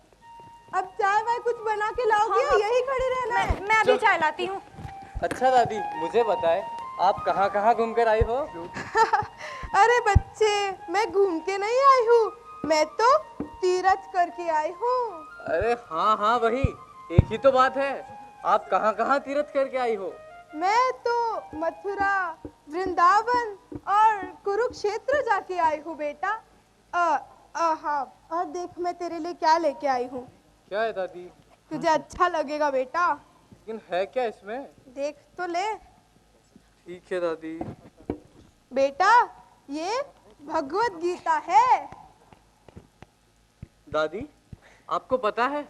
अब चाय वाय कुछ बना के लाओगी? हाँ, यही खड़ी रहना है? मैं अभी चाय लाती हूँ। अच्छा दादी, मुझे बताए आप कहाँ कहाँ घूम कर आई हो? अरे बच्चे, मैं घूम के नहीं आई हूँ, मैं तो तीरथ करके आई हूँ। अरे हाँ हाँ, वही एक ही तो बात है। आप कहाँ कहाँ तीरथ करके आई हो? मैं तो मथुरा, वृंदावन और कुरुक्षेत्र जाके आई हूँ बेटा। हाँ, और देख मैं तेरे लिए क्या लेके आई हूँ। क्या है दादी? तुझे अच्छा लगेगा बेटा। लेकिन है क्या इसमें? देख तो ले। ठीक है दादी। बेटा ये भगवत गीता है। दादी आपको पता है,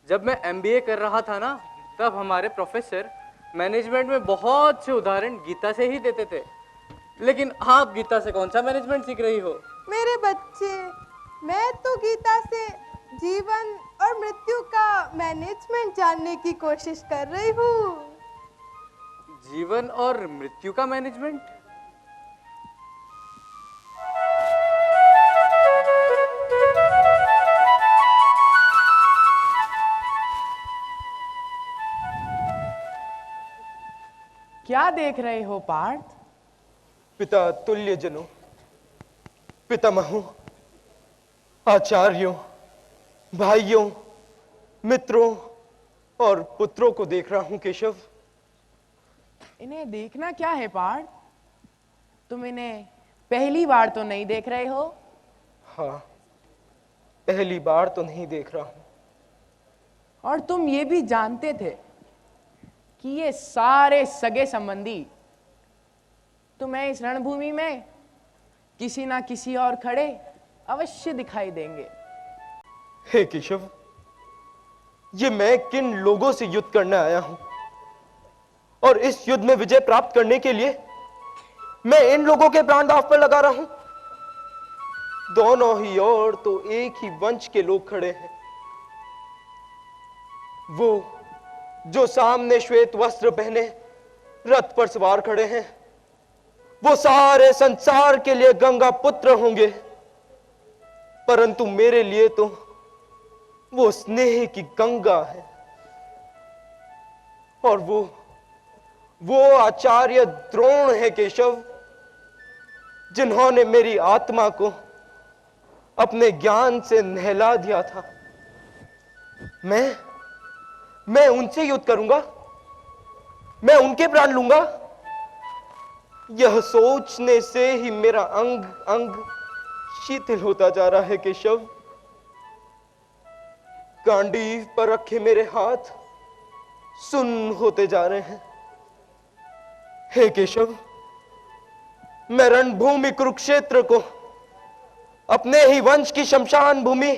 जब मैं MBA कर रहा था ना, तब हमारे प्रोफेसर मैनेजमेंट में बहुत से उदाहरण गीता से ही देते थे। लेकिन आप गीता से कौन सा मैनेजमेंट सीख रही हो? मेरे बच्चे, मैं तो गीता से जीवन और मृत्यु का मैनेजमेंट जानने की कोशिश कर रही हूँ। जीवन और मृत्यु का मैनेजमेंट? क्या देख रहे हो पार्थ? पिता तुल्य जनों, पितामहों, आचार्यों, भाइयों, मित्रों और पुत्रों को देख रहा हूं केशव। इन्हें देखना क्या है पार्थ? तुम इन्हें पहली बार तो नहीं देख रहे हो? हाँ, पहली बार तो नहीं देख रहा हूं। और तुम ये भी जानते थे कि ये सारे सगे संबंधी तुम्हें इस रणभूमि में किसी ना किसी और खड़े अवश्य दिखाई देंगे। हे केशव, ये मैं किन लोगों से युद्ध करने आया हूं, और इस युद्ध में विजय प्राप्त करने के लिए मैं इन लोगों के प्राण दांव पर लगा रहा हूं। दोनों ही ओर तो एक ही वंश के लोग खड़े हैं। वो जो सामने श्वेत वस्त्र पहने रथ पर सवार खड़े हैं, वो सारे संसार के लिए गंगा पुत्र होंगे, परंतु मेरे लिए तो वो स्नेह की गंगा है। और वो आचार्य द्रोण है केशव, जिन्होंने मेरी आत्मा को अपने ज्ञान से नहला दिया था। मैं उनसे युद्ध करूंगा, मैं उनके प्राण लूंगा। यह सोचने से ही मेरा अंग अंग शिथिल होता जा रहा है केशव। गांडीव पर रखे मेरे हाथ सुन्न होते जा रहे हैं। हे केशव, मैं रणभूमि कुरुक्षेत्र को अपने ही वंश की शमशान भूमि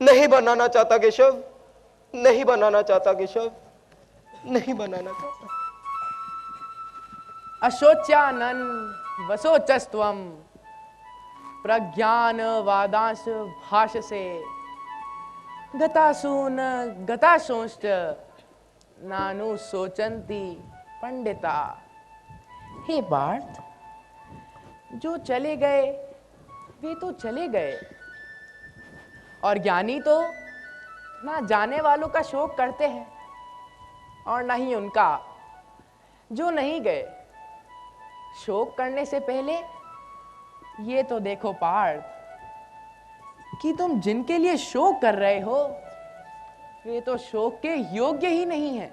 नहीं बनाना चाहता केशव, नहीं बनाना चाहता केशव, नहीं बनाना चाहता। अशोच्यानन वसोचस्त्वम प्रज्ञान वादांश भाषसे गतासून गताशोंश्च नानु सोचंती पंडिता। हे पार्थ, जो चले गए वे तो चले गए, और ज्ञानी तो ना जाने वालों का शोक करते हैं और ना ही उनका जो नहीं गए। शोक करने से पहले ये तो देखो पार्थ कि तुम जिनके लिए शोक कर रहे हो वे तो शोक के योग्य ही नहीं है।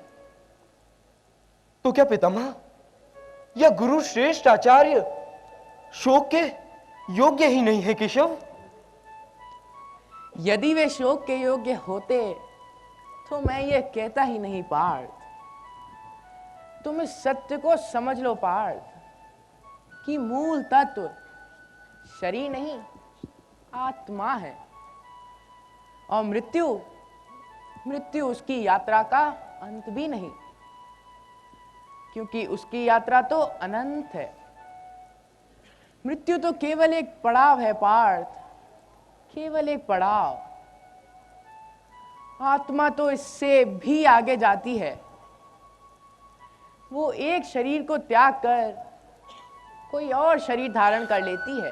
तो क्या पितामह या गुरु श्रेष्ठ आचार्य शोक के योग्य ही नहीं है केशव? यदि वे शोक के योग्य होते तो मैं ये कहता ही नहीं पार्थ। तुम इस सत्य को समझ लो पार्थ कि मूल तत्व शरीर नहीं आत्मा है, और मृत्यु उसकी यात्रा का अंत भी नहीं, क्योंकि उसकी यात्रा तो अनंत है। मृत्यु तो केवल एक पड़ाव है पार्थ, केवल एक पड़ाव। आत्मा तो इससे भी आगे जाती है। वो एक शरीर को त्याग कर कोई और शरीर धारण कर लेती है।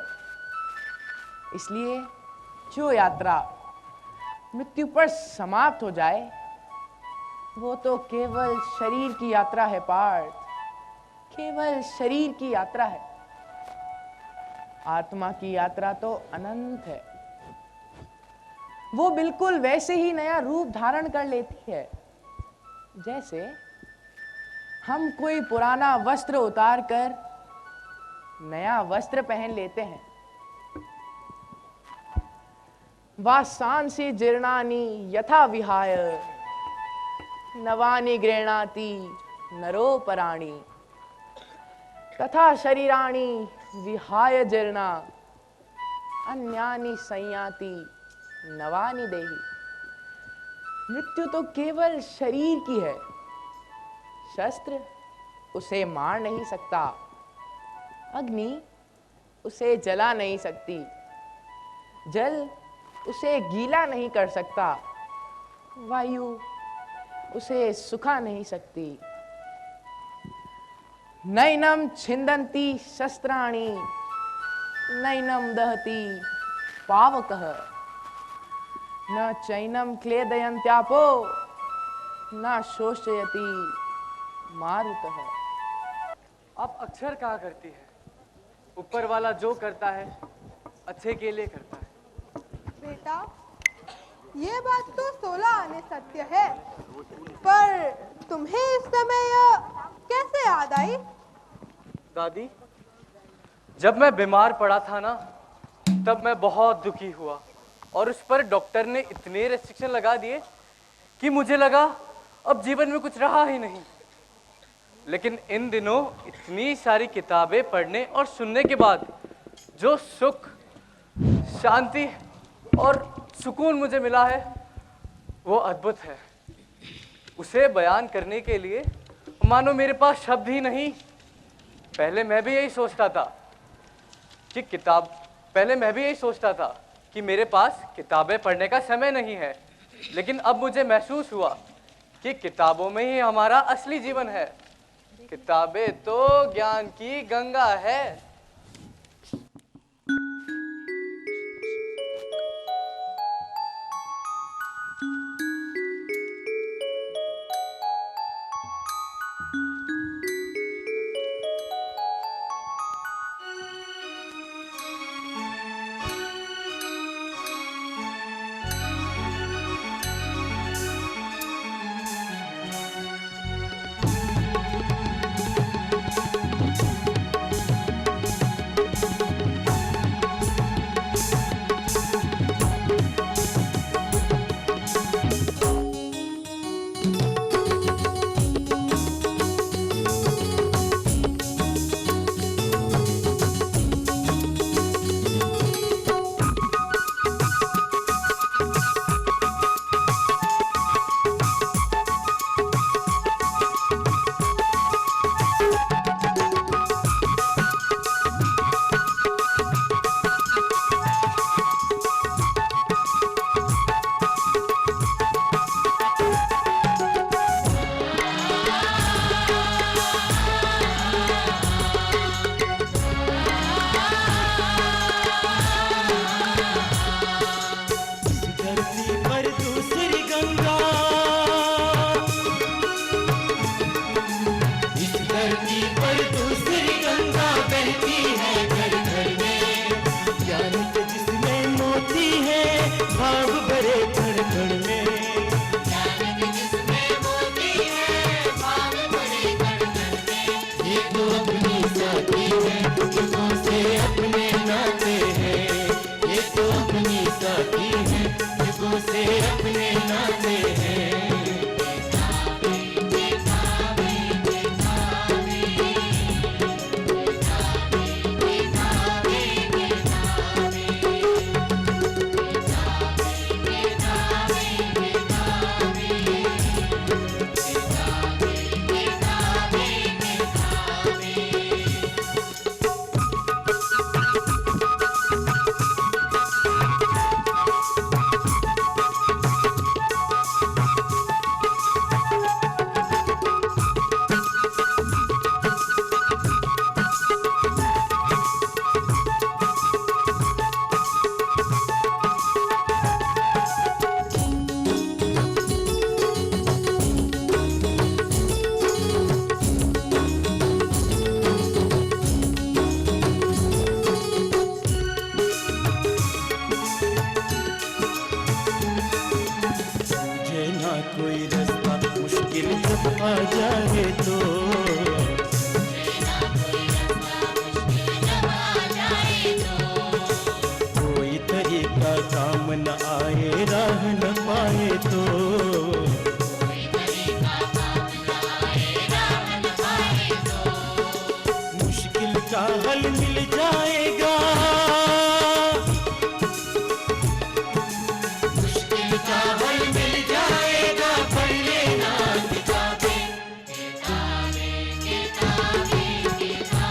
इसलिए जो यात्रा मृत्यु पर समाप्त हो जाए वो तो केवल शरीर की यात्रा है पार्थ, केवल शरीर की यात्रा है। आत्मा की यात्रा तो अनंत है। वो बिल्कुल वैसे ही नया रूप धारण कर लेती है जैसे हम कोई पुराना वस्त्र उतार कर नया वस्त्र पहन लेते हैं। वासांसि जीर्णानि यथा विहाय नवानि गृह्णाति नरोपराणि तथा शरीराणि विहाय जीर्णा अन्यानि संयाति नवानि देहि। मृत्यु तो केवल शरीर की है, शस्त्र उसे मार नहीं सकता, अग्नि उसे जला नहीं सकती, जल उसे गीला नहीं कर सकता, वायु उसे सुखा नहीं सकती। नैनम छिंदन्ति शस्त्राणि नैनम दहति पावकः न चैनम क्लेदयन्त्यापो न शोषयति मारुतः। आप अक्षर कहा करती है, ऊपर वाला जो करता है अच्छे के लिए करता है। बेटा, ये बात तो 16 आने सत्य है, पर तुम्हें इस समय यह कैसे याद आई? दादी, जब मैं बीमार पड़ा था ना, तब मैं बहुत दुखी हुआ और उस पर डॉक्टर ने इतने रेस्ट्रिक्शन लगा दिए कि मुझे लगा अब जीवन में कुछ रहा ही नहीं। लेकिन इन दिनों इतनी सारी किताबें पढ़ने और सुनने के बाद जो सुख, शांति और सुकून मुझे मिला है वो अद्भुत है। उसे बयान करने के लिए मानो मेरे पास शब्द ही नहीं। पहले मैं भी यही सोचता था कि मेरे पास किताबें पढ़ने का समय नहीं है, लेकिन अब मुझे महसूस हुआ कि किताबों में ही हमारा असली जीवन है। किताबें तो ज्ञान की गंगा है। का हल मिल जाएगा, मुश्किल का हल मिल जाएगा। पढ़ लेना किताबें, किताबें, किताबें, किताबें,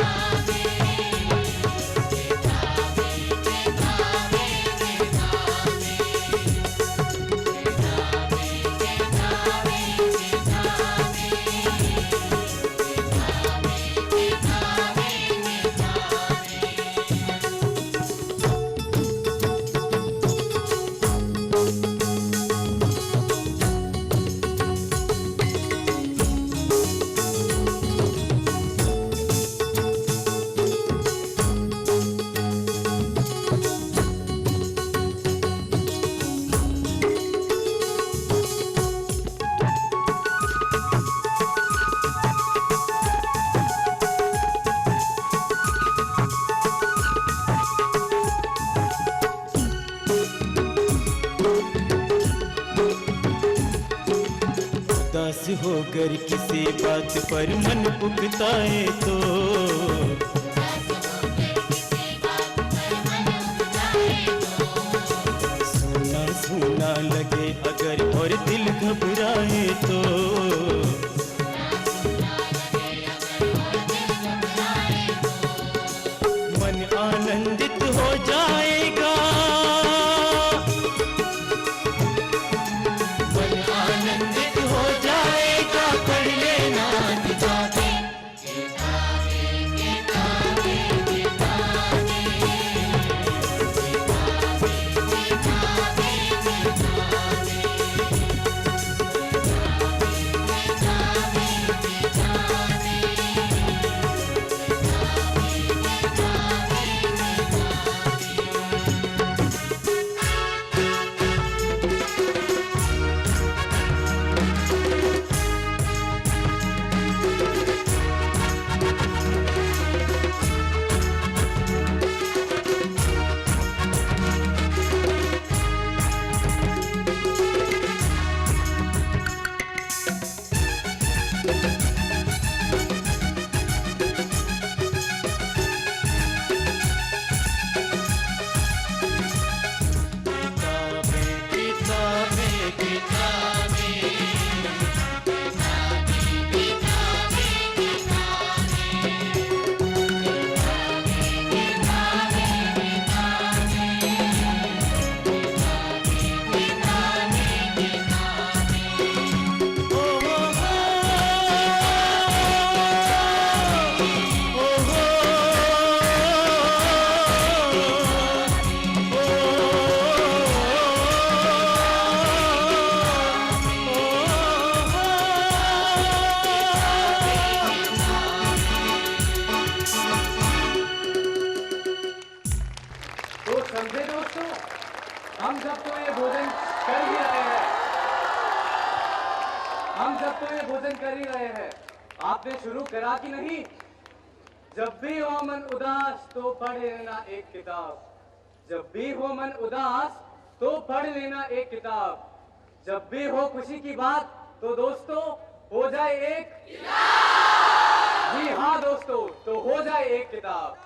उदास होकर किसी बात पर मन उकताए तो, सूना सूना लगे अगर और दिल घबराए तो, मन आनंदित हो जाएगा, मन आनंदित हो जाएगा। पढ़ लेना किताबें, किताबें, किताबें, किताबें, तो समझे दोस्तों, हम सब तो ये भोजन कर ही रहे हैं, हम सब तो ये भोजन कर ही रहे हैं। आपने शुरू करा कि नहीं? जब भी हो मन उदास तो पढ़ लेना एक किताब, जब भी हो मन उदास तो पढ़ लेना एक किताब, जब भी हो खुशी की बात तो दोस्तों हो जाए एक, जी हाँ दोस्तों, तो हो जाए एक किताब।